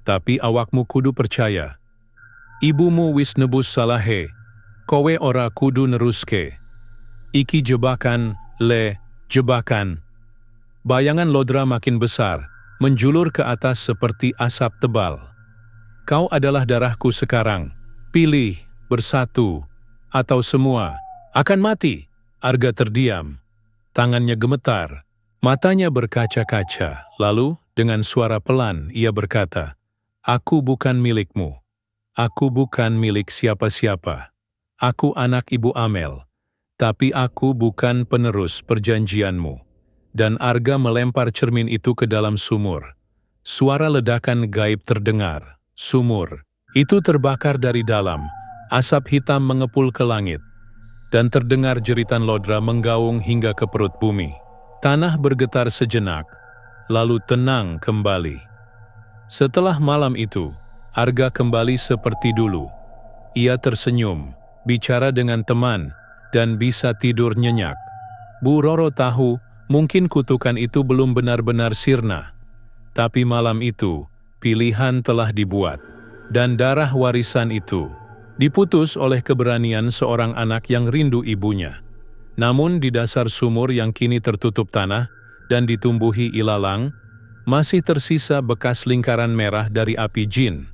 Tapi awakmu kudu percaya. Ibumu wis nebus salahe, kowe ora kudu neruske. Iki jebakan, Le, jebakan. Bayangan Lodra makin besar, menjulur ke atas seperti asap tebal. Kau adalah darahku sekarang. Pilih, bersatu, atau semua akan mati. Arga terdiam. Tangannya gemetar. Matanya berkaca-kaca. Lalu, dengan suara pelan, ia berkata, Aku bukan milikmu. Aku bukan milik siapa-siapa. Aku anak Ibu Amel. Tapi aku bukan penerus perjanjianmu. Dan Arga melempar cermin itu ke dalam sumur. Suara ledakan gaib terdengar. Sumur itu terbakar dari dalam. Asap hitam mengepul ke langit. Dan terdengar jeritan Lodra menggaung hingga ke perut bumi. Tanah bergetar sejenak, lalu tenang kembali. Setelah malam itu, Arga kembali seperti dulu. Ia tersenyum, bicara dengan teman, dan bisa tidur nyenyak. Bu Roro tahu, mungkin kutukan itu belum benar-benar sirna. Tapi malam itu, pilihan telah dibuat. Dan darah warisan itu diputus oleh keberanian seorang anak yang rindu ibunya. Namun di dasar sumur yang kini tertutup tanah dan ditumbuhi ilalang, masih tersisa bekas lingkaran merah dari api jin.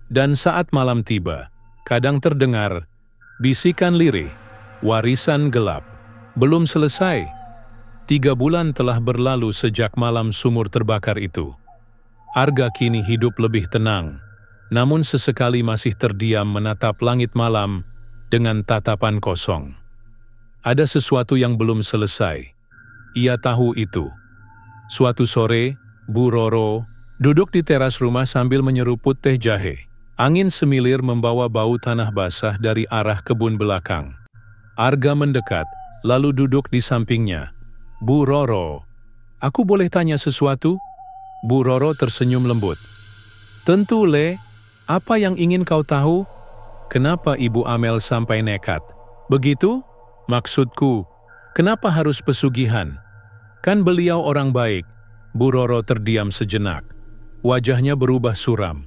Dan saat malam tiba, kadang terdengar bisikan lirih, warisan gelap. Belum selesai. 3 bulan telah berlalu sejak malam sumur terbakar itu. Arga kini hidup lebih tenang, namun sesekali masih terdiam menatap langit malam dengan tatapan kosong. Ada sesuatu yang belum selesai. Ia tahu itu. Suatu sore, Bu Roro duduk di teras rumah sambil menyeruput teh jahe. Angin semilir membawa bau tanah basah dari arah kebun belakang. Arga mendekat, lalu duduk di sampingnya. Bu Roro, aku boleh tanya sesuatu? Bu Roro tersenyum lembut. Tentu, Le. Apa yang ingin kau tahu? Kenapa Ibu Amel sampai nekat? Begitu? Maksudku, kenapa harus pesugihan? Kan beliau orang baik. Bu Roro terdiam sejenak. Wajahnya berubah suram.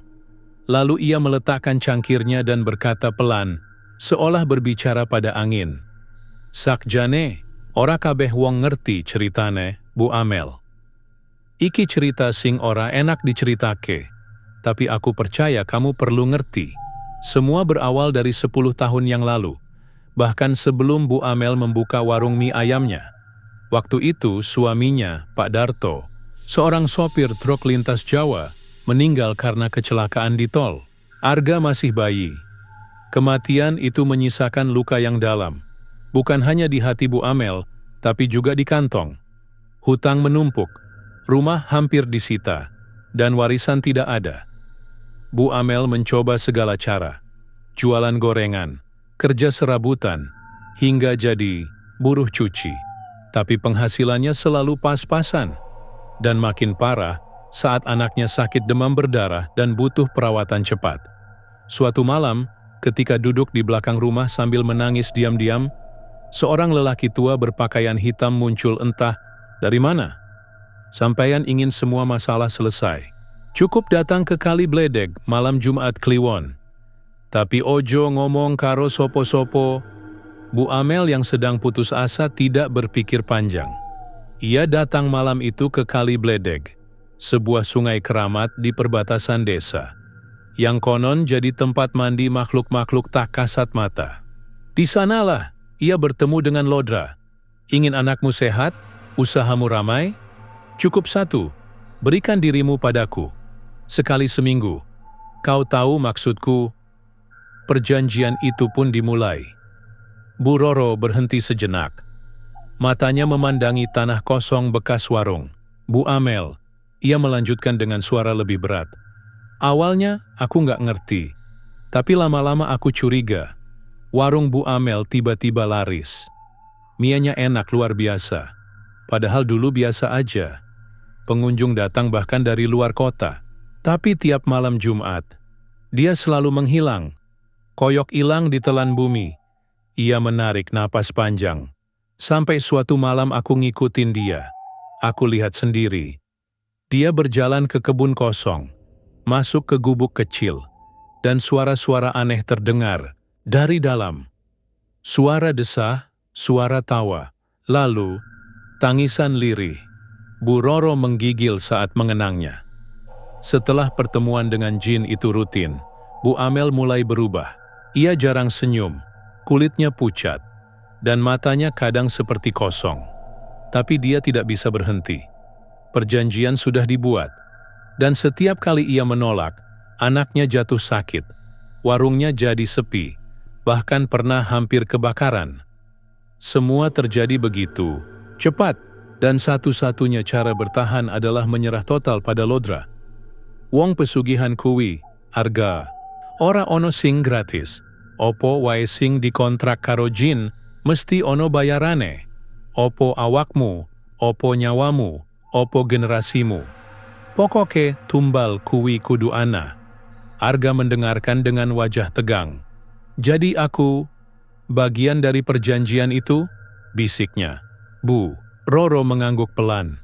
Lalu ia meletakkan cangkirnya dan berkata pelan, seolah berbicara pada angin. Sakjane, ora kabeh wong ngerti ceritane, Bu Amel. Iki cerita sing ora enak diceritake. tapi aku percaya kamu perlu ngerti. Semua berawal dari 10 tahun yang lalu, bahkan sebelum Bu Amel membuka warung mie ayamnya. Waktu itu suaminya, Pak Darto, seorang sopir truk lintas Jawa, meninggal karena kecelakaan di tol. Arga masih bayi. Kematian itu menyisakan luka yang dalam, bukan hanya di hati Bu Amel, tapi juga di kantong. Hutang menumpuk, rumah hampir disita, dan warisan tidak ada. Bu Amel mencoba segala cara, jualan gorengan, kerja serabutan, hingga jadi buruh cuci. Tapi penghasilannya selalu pas-pasan, dan makin parah saat anaknya sakit demam berdarah dan butuh perawatan cepat. Suatu malam, ketika duduk di belakang rumah sambil menangis diam-diam, seorang lelaki tua berpakaian hitam muncul entah dari mana. Sampeyan ingin semua masalah selesai. Cukup datang ke Kali Bledeg malam Jumat Kliwon. Tapi ojo ngomong karo sopo-sopo. Bu Amel yang sedang putus asa tidak berpikir panjang. Ia datang malam itu ke Kali Bledeg, sebuah sungai keramat di perbatasan desa, yang konon jadi tempat mandi makhluk-makhluk tak kasat mata. Di sanalah ia bertemu dengan Lodra. Ingin anakmu sehat, usahamu ramai? Cukup satu, berikan dirimu padaku. Sekali seminggu. Kau tahu maksudku. Perjanjian itu pun dimulai. Bu Roro berhenti sejenak. Matanya memandangi tanah kosong bekas warung. Bu Amel, ia melanjutkan dengan suara lebih berat. Awalnya aku nggak ngerti, tapi lama-lama aku curiga. Warung Bu Amel tiba-tiba laris. Mianya enak luar biasa. Padahal dulu biasa aja. Pengunjung datang bahkan dari luar kota. Tapi tiap malam Jumat, dia selalu menghilang. Koyok hilang ditelan bumi. Ia menarik napas panjang. Sampai suatu malam aku ngikutin dia. Aku lihat sendiri. Dia berjalan ke kebun kosong, masuk ke gubuk kecil, dan suara-suara aneh terdengar dari dalam. Suara desah, suara tawa, lalu tangisan lirih. Bu Roro menggigil saat mengenangnya. Setelah pertemuan dengan jin itu rutin, Bu Amel mulai berubah. Ia jarang senyum, kulitnya pucat, dan matanya kadang seperti kosong. Tapi dia tidak bisa berhenti. Perjanjian sudah dibuat, dan setiap kali ia menolak, anaknya jatuh sakit, warungnya jadi sepi, bahkan pernah hampir kebakaran. Semua terjadi begitu cepat, dan satu-satunya cara bertahan adalah menyerah total pada Lodra. Wong pesugihan kuwi, Arga, ora ono sing gratis, opo wae sing dikontrak karo jin, mesti ono bayarane, opo awakmu, opo nyawamu, opo generasimu. Pokoke tumbal kuwi kudu ana. Arga mendengarkan dengan wajah tegang. Jadi aku bagian dari perjanjian itu? Bisiknya. Bu Roro mengangguk pelan.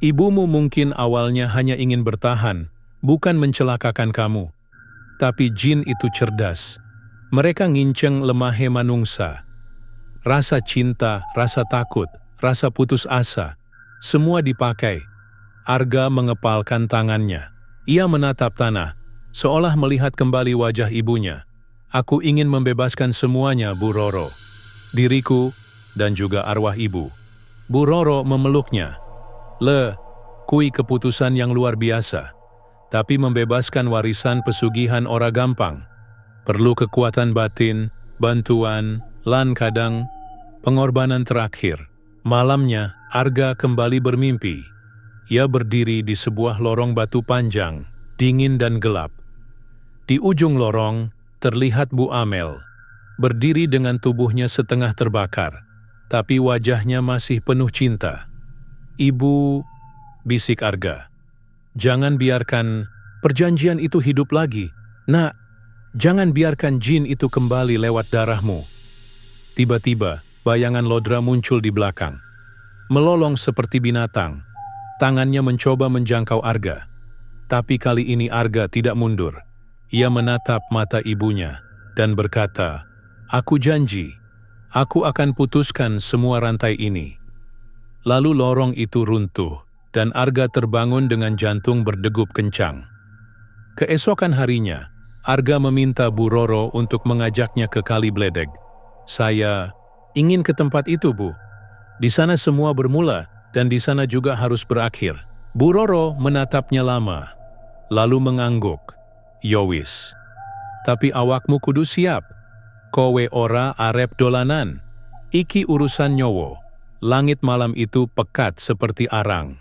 Ibumu mungkin awalnya hanya ingin bertahan, bukan mencelakakan kamu. Tapi jin itu cerdas. Mereka nginceng lemahe manungsa. Rasa cinta, rasa takut, rasa putus asa, semua dipakai. Arga mengepalkan tangannya. Ia menatap tanah, seolah melihat kembali wajah ibunya. Aku ingin membebaskan semuanya, Bu Roro. Diriku, dan juga arwah ibu. Bu Roro memeluknya. Kui keputusan yang luar biasa. Tapi membebaskan warisan pesugihan ora gampang. Perlu kekuatan batin, bantuan, lan kadang pengorbanan terakhir. Malamnya, Arga kembali bermimpi. Ia berdiri di sebuah lorong batu panjang, dingin dan gelap. Di ujung lorong, terlihat Bu Amel, berdiri dengan tubuhnya setengah terbakar, tapi wajahnya masih penuh cinta. Ibu, bisik Arga, jangan biarkan perjanjian itu hidup lagi. Nak, jangan biarkan jin itu kembali lewat darahmu. Tiba-tiba, bayangan Lodra muncul di belakang. Melolong seperti binatang, tangannya mencoba menjangkau Arga. Tapi kali ini Arga tidak mundur. Ia menatap mata ibunya dan berkata, "Aku janji, aku akan putuskan semua rantai ini." Lalu lorong itu runtuh, dan Arga terbangun dengan jantung berdegup kencang. Keesokan harinya, Arga meminta Bu Roro untuk mengajaknya ke Kali Bledeg. "Saya ingin ke tempat itu, Bu. Di sana semua bermula dan di sana juga harus berakhir." Bu Roro menatapnya lama, lalu mengangguk. "Yowis, tapi awakmu kudu siap. Kowe ora arep dolanan. Iki urusan nyowo." Langit malam itu pekat seperti arang.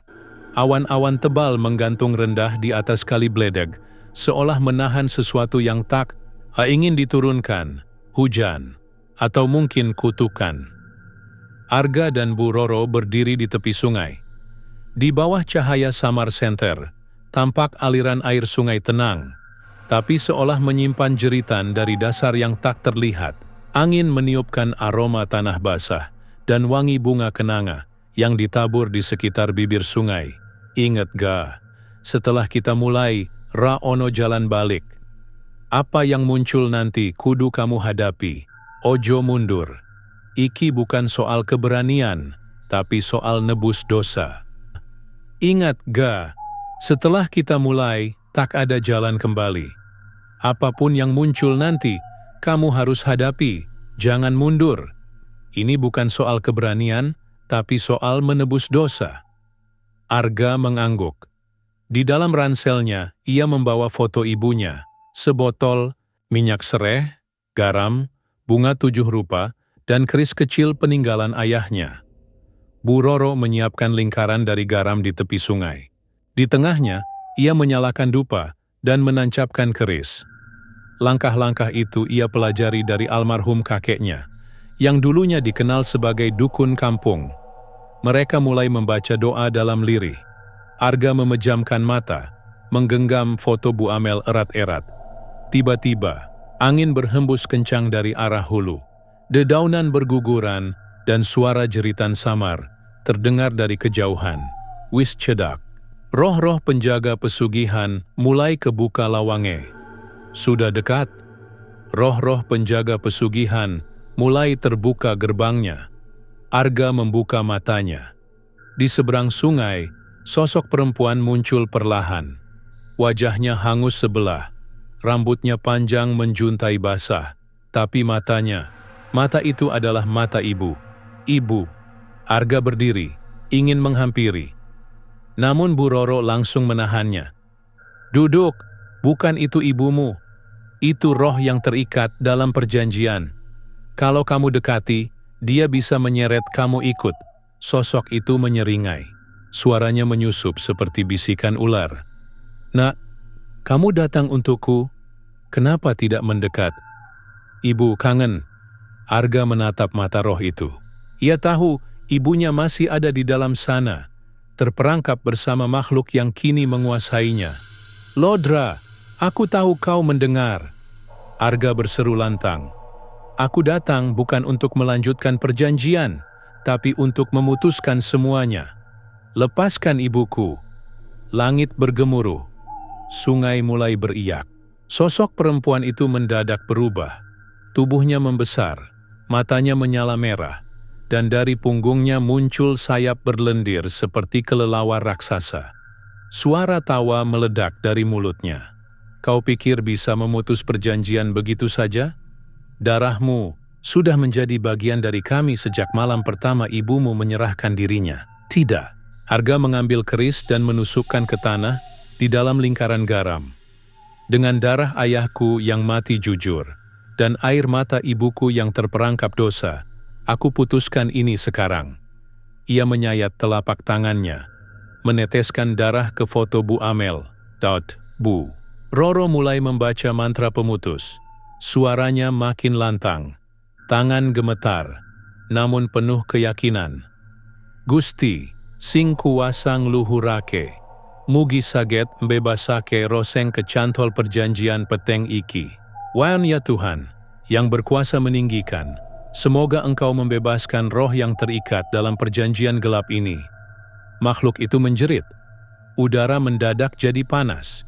Awan-awan tebal menggantung rendah di atas Kali Bledeg, seolah menahan sesuatu yang tak ingin diturunkan, hujan, atau mungkin kutukan. Arga dan Bu Roro berdiri di tepi sungai. Di bawah cahaya samar senter, tampak aliran air sungai tenang, tapi seolah menyimpan jeritan dari dasar yang tak terlihat. Angin meniupkan aroma tanah basah dan wangi bunga kenanga yang ditabur di sekitar bibir sungai. "Ingat ga, setelah kita mulai, ra ono jalan balik. Apa yang muncul nanti kudu kamu hadapi. Ojo mundur. Iki bukan soal keberanian, tapi soal nebus dosa. Ingat ga, setelah kita mulai, tak ada jalan kembali. Apapun yang muncul nanti, kamu harus hadapi, jangan mundur. Ini bukan soal keberanian, tapi soal menebus dosa." Arga mengangguk. Di dalam ranselnya, ia membawa foto ibunya, sebotol minyak sereh, garam, bunga 7 rupa, dan keris kecil peninggalan ayahnya. Bu Roro menyiapkan lingkaran dari garam di tepi sungai. Di tengahnya, ia menyalakan dupa dan menancapkan keris. Langkah-langkah itu ia pelajari dari almarhum kakeknya, yang dulunya dikenal sebagai dukun kampung. Mereka mulai membaca doa dalam lirih. Arga memejamkan mata, menggenggam foto Bu Amel erat-erat. Tiba-tiba, angin berhembus kencang dari arah hulu. Dedaunan berguguran dan suara jeritan samar terdengar dari kejauhan. Wis cedak. Roh-roh penjaga pesugihan mulai kebuka lawange. Sudah dekat. Roh-roh penjaga pesugihan mulai terbuka gerbangnya. Arga membuka matanya. Di seberang sungai, sosok perempuan muncul perlahan. Wajahnya hangus sebelah, rambutnya panjang menjuntai basah, tapi mata itu adalah mata ibu. Ibu. Arga berdiri, ingin menghampiri. Namun Bu Roro langsung menahannya. "Duduk, bukan itu ibumu. Itu roh yang terikat dalam perjanjian. Kalau kamu dekati, dia bisa menyeret kamu ikut." Sosok itu menyeringai. Suaranya menyusup seperti bisikan ular. "Nak, kamu datang untukku. Kenapa tidak mendekat?" "Ibu kangen." Arga menatap mata roh itu. Ia tahu ibunya masih ada di dalam sana, terperangkap bersama makhluk yang kini menguasainya. "Lodra, aku tahu kau mendengar." Arga berseru lantang. "Aku datang bukan untuk melanjutkan perjanjian, tapi untuk memutuskan semuanya. Lepaskan ibuku." Langit bergemuruh. Sungai mulai beriak. Sosok perempuan itu mendadak berubah. Tubuhnya membesar, matanya menyala merah, dan dari punggungnya muncul sayap berlendir seperti kelelawar raksasa. Suara tawa meledak dari mulutnya. "Kau pikir bisa memutus perjanjian begitu saja? Darahmu sudah menjadi bagian dari kami sejak malam pertama ibumu menyerahkan dirinya." "Tidak." Arga mengambil keris dan menusukkan ke tanah di dalam lingkaran garam. "Dengan darah ayahku yang mati jujur, dan air mata ibuku yang terperangkap dosa, aku putuskan ini sekarang." Ia menyayat telapak tangannya, meneteskan darah ke foto Bu Amel. Bu Roro mulai membaca mantra pemutus. Suaranya makin lantang, tangan gemetar, namun penuh keyakinan. "Gusti, sing kuasa ngluhurake, mugi saget mbebasake roseng kecantol perjanjian peteng iki. Waon ya Tuhan, yang berkuasa meninggikan, semoga Engkau membebaskan roh yang terikat dalam perjanjian gelap ini." Makhluk itu menjerit. Udara mendadak jadi panas.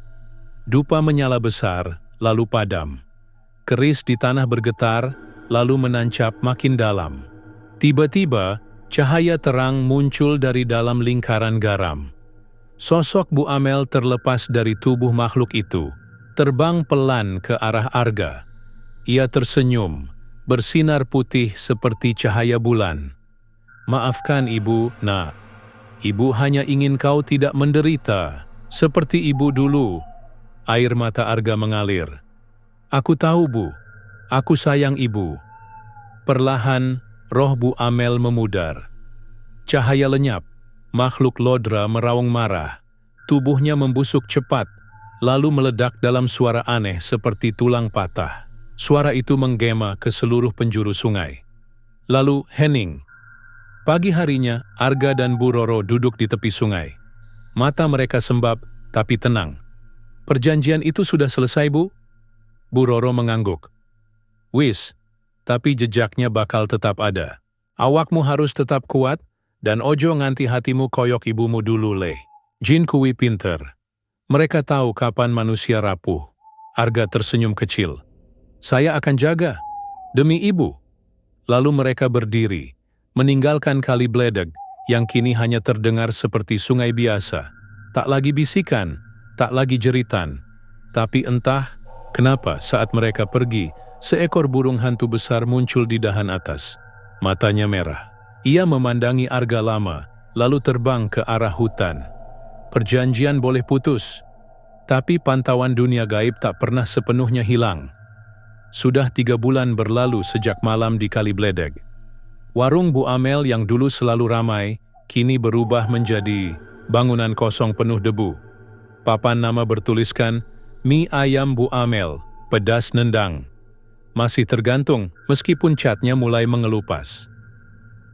Dupa menyala besar, lalu padam. Keris di tanah bergetar, lalu menancap makin dalam. Tiba-tiba, cahaya terang muncul dari dalam lingkaran garam. Sosok Bu Amel terlepas dari tubuh makhluk itu, terbang pelan ke arah Arga. Ia tersenyum, bersinar putih seperti cahaya bulan. "Maafkan Ibu, Nak. Ibu hanya ingin kau tidak menderita, seperti Ibu dulu." Air mata Arga mengalir. "Aku tahu, Bu. Aku sayang Ibu." Perlahan, roh Bu Amel memudar. Cahaya lenyap, makhluk lodra meraung marah. Tubuhnya membusuk cepat, lalu meledak dalam suara aneh seperti tulang patah. Suara itu menggema ke seluruh penjuru sungai. Lalu hening. Pagi harinya, Arga dan Bu Roro duduk di tepi sungai. Mata mereka sembab, tapi tenang. "Perjanjian itu sudah selesai, Bu?" Bu Roro mengangguk. "Wis, tapi jejaknya bakal tetap ada. Awakmu harus tetap kuat, dan ojo nganti hatimu koyok ibumu dulu, Le." Jin kuwi pinter. Mereka tahu kapan manusia rapuh. Arga tersenyum kecil. "Saya akan jaga, demi Ibu." Lalu mereka berdiri, meninggalkan Kali Bledeg yang kini hanya terdengar seperti sungai biasa. Tak lagi bisikan, tak lagi jeritan. Tapi entah kenapa saat mereka pergi, seekor burung hantu besar muncul di dahan atas. Matanya merah. Ia memandangi Arga lama, lalu terbang ke arah hutan. Perjanjian boleh putus, tapi pantauan dunia gaib tak pernah sepenuhnya hilang. Sudah 3 bulan berlalu sejak malam di Kali Bledeg. Warung Bu Amel yang dulu selalu ramai, kini berubah menjadi bangunan kosong penuh debu. Papan nama bertuliskan, "Mie ayam Bu Amel, pedas nendang." Masih tergantung, meskipun catnya mulai mengelupas.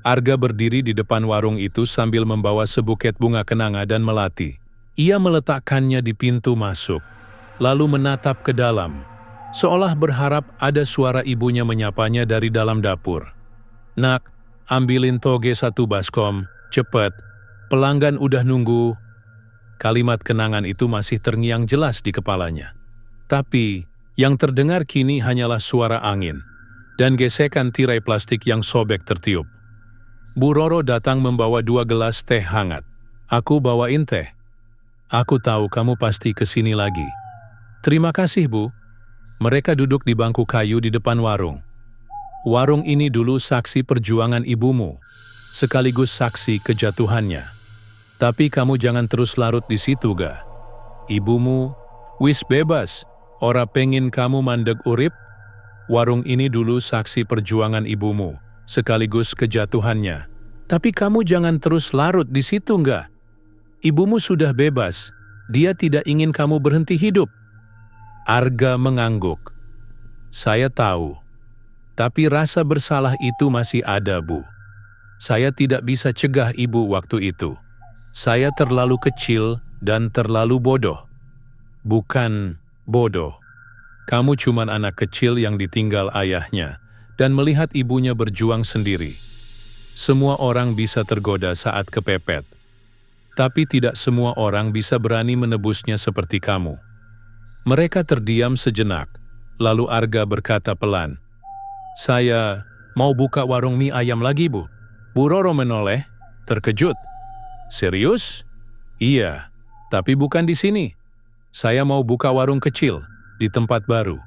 Arga berdiri di depan warung itu sambil membawa sebuket bunga kenanga dan melati. Ia meletakkannya di pintu masuk, lalu menatap ke dalam, seolah berharap ada suara ibunya menyapanya dari dalam dapur. "Nak, ambilin toge 1 baskom, cepet. Pelanggan udah nunggu." Kalimat kenangan itu masih terngiang jelas di kepalanya. Tapi, yang terdengar kini hanyalah suara angin, dan gesekan tirai plastik yang sobek tertiup. Bu Roro datang membawa 2 gelas teh hangat. "Aku bawain teh. Aku tahu kamu pasti kesini lagi." "Terima kasih, Bu." Mereka duduk di bangku kayu di depan warung. Warung ini dulu saksi perjuangan ibumu, sekaligus saksi kejatuhannya. Tapi kamu jangan terus larut di situ, ga? Ibumu, wis bebas, ora pengen kamu mandeg urip. Warung ini dulu saksi perjuangan ibumu, sekaligus kejatuhannya. Tapi kamu jangan terus larut di situ, enggak? Ibumu sudah bebas, dia tidak ingin kamu berhenti hidup. Arga mengangguk. "Saya tahu, tapi rasa bersalah itu masih ada, Bu. Saya tidak bisa cegah ibu waktu itu. Saya terlalu kecil dan terlalu bodoh." "Bukan bodoh. Kamu cuman anak kecil yang ditinggal ayahnya dan melihat ibunya berjuang sendiri. Semua orang bisa tergoda saat kepepet. Tapi tidak semua orang bisa berani menebusnya seperti kamu." Mereka terdiam sejenak, lalu Arga berkata pelan, "Saya mau buka warung mie ayam lagi, Bu." Bu Roro menoleh, terkejut. "Serius?" "Iya, tapi bukan di sini. Saya mau buka warung kecil, di tempat baru.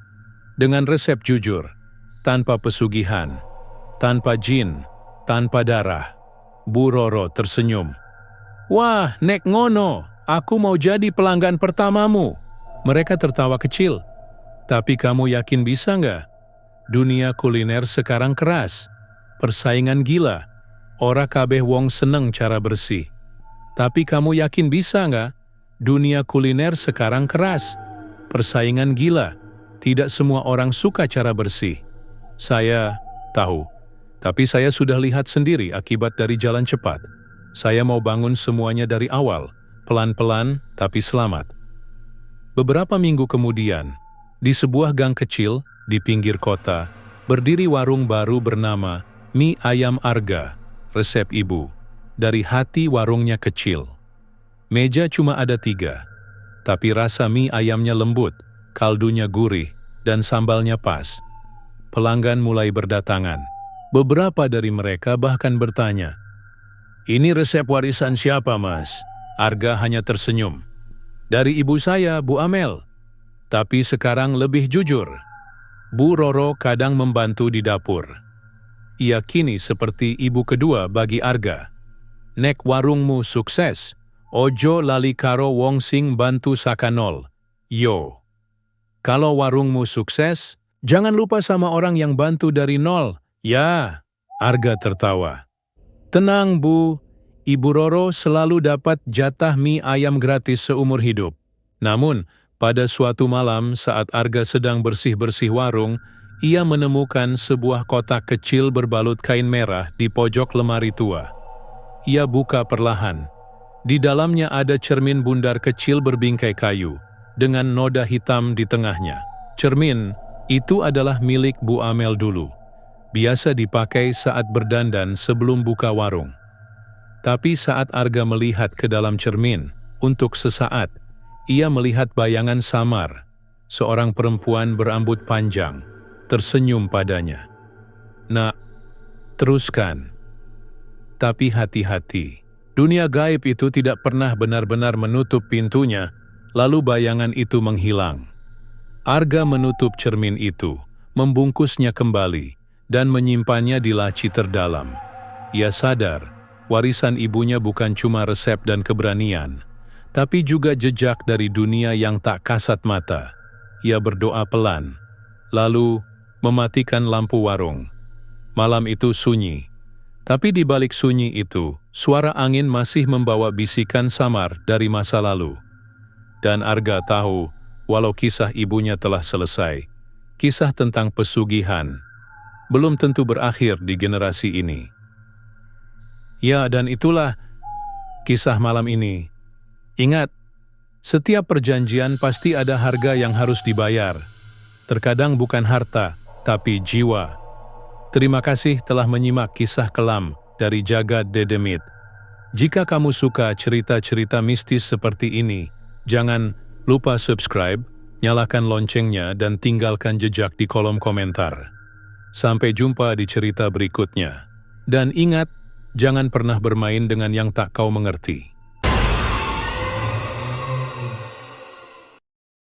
Dengan resep jujur, tanpa pesugihan, tanpa jin, tanpa darah." Bu Roro tersenyum. "Wah, nek ngono, aku mau jadi pelanggan pertamamu." Mereka tertawa kecil. "Tapi kamu yakin bisa nggak? Dunia kuliner sekarang keras. Persaingan gila. Ora kabeh wong seneng cara bersih. Tapi kamu yakin bisa nggak? Dunia kuliner sekarang keras. Persaingan gila. Tidak semua orang suka cara bersih." "Saya tahu. Tapi saya sudah lihat sendiri akibat dari jalan cepat. Saya mau bangun semuanya dari awal. Pelan-pelan, tapi selamat." Beberapa minggu kemudian, di sebuah gang kecil di pinggir kota, berdiri warung baru bernama Mie Ayam Arga, resep ibu. Dari hati warungnya kecil. Meja cuma ada 3, tapi rasa mie ayamnya lembut, kaldunya gurih, dan sambalnya pas. Pelanggan mulai berdatangan. Beberapa dari mereka bahkan bertanya, "Ini resep warisan siapa, Mas?" Arga hanya tersenyum. "Dari ibu saya, Bu Amel." tapi sekarang lebih jujur. Bu Roro kadang membantu di dapur. Ia kini seperti ibu kedua bagi Arga. Nek warungmu sukses, ojo lali karo wong sing bantu sakanol. Yo. Kalau warungmu sukses, jangan lupa sama orang yang bantu dari nol. Ya, Arga tertawa. Tenang Bu, Ibu Roro selalu dapat jatah mie ayam gratis seumur hidup. Namun, pada suatu malam saat Arga sedang bersih-bersih warung, ia menemukan sebuah kotak kecil berbalut kain merah di pojok lemari tua. Ia buka perlahan. Di dalamnya ada cermin bundar kecil berbingkai kayu, dengan noda hitam di tengahnya. Cermin itu adalah milik Bu Amel dulu. Biasa dipakai saat berdandan sebelum buka warung. Tapi saat Arga melihat ke dalam cermin, untuk sesaat, ia melihat bayangan samar, seorang perempuan berambut panjang, tersenyum padanya. Nak, teruskan. Tapi hati-hati, dunia gaib itu tidak pernah benar-benar menutup pintunya, lalu bayangan itu menghilang. Arga menutup cermin itu, membungkusnya kembali, dan menyimpannya di laci terdalam. Ia sadar, warisan ibunya bukan cuma resep dan keberanian, tapi juga jejak dari dunia yang tak kasat mata. Ia berdoa pelan, lalu mematikan lampu warung. Malam itu sunyi, tapi di balik sunyi itu, suara angin masih membawa bisikan samar dari masa lalu. Dan Arga tahu, walau kisah ibunya telah selesai, kisah tentang pesugihan belum tentu berakhir di generasi ini. Ya, dan itulah kisah malam ini. Ingat, setiap perjanjian pasti ada harga yang harus dibayar. Terkadang bukan harta, tapi jiwa. Terima kasih telah menyimak kisah kelam dari Jagad Dedemit. Jika kamu suka cerita-cerita mistis seperti ini, jangan lupa subscribe, nyalakan loncengnya, dan tinggalkan jejak di kolom komentar. Sampai jumpa di cerita berikutnya. Dan ingat, jangan pernah bermain dengan yang tak kau mengerti.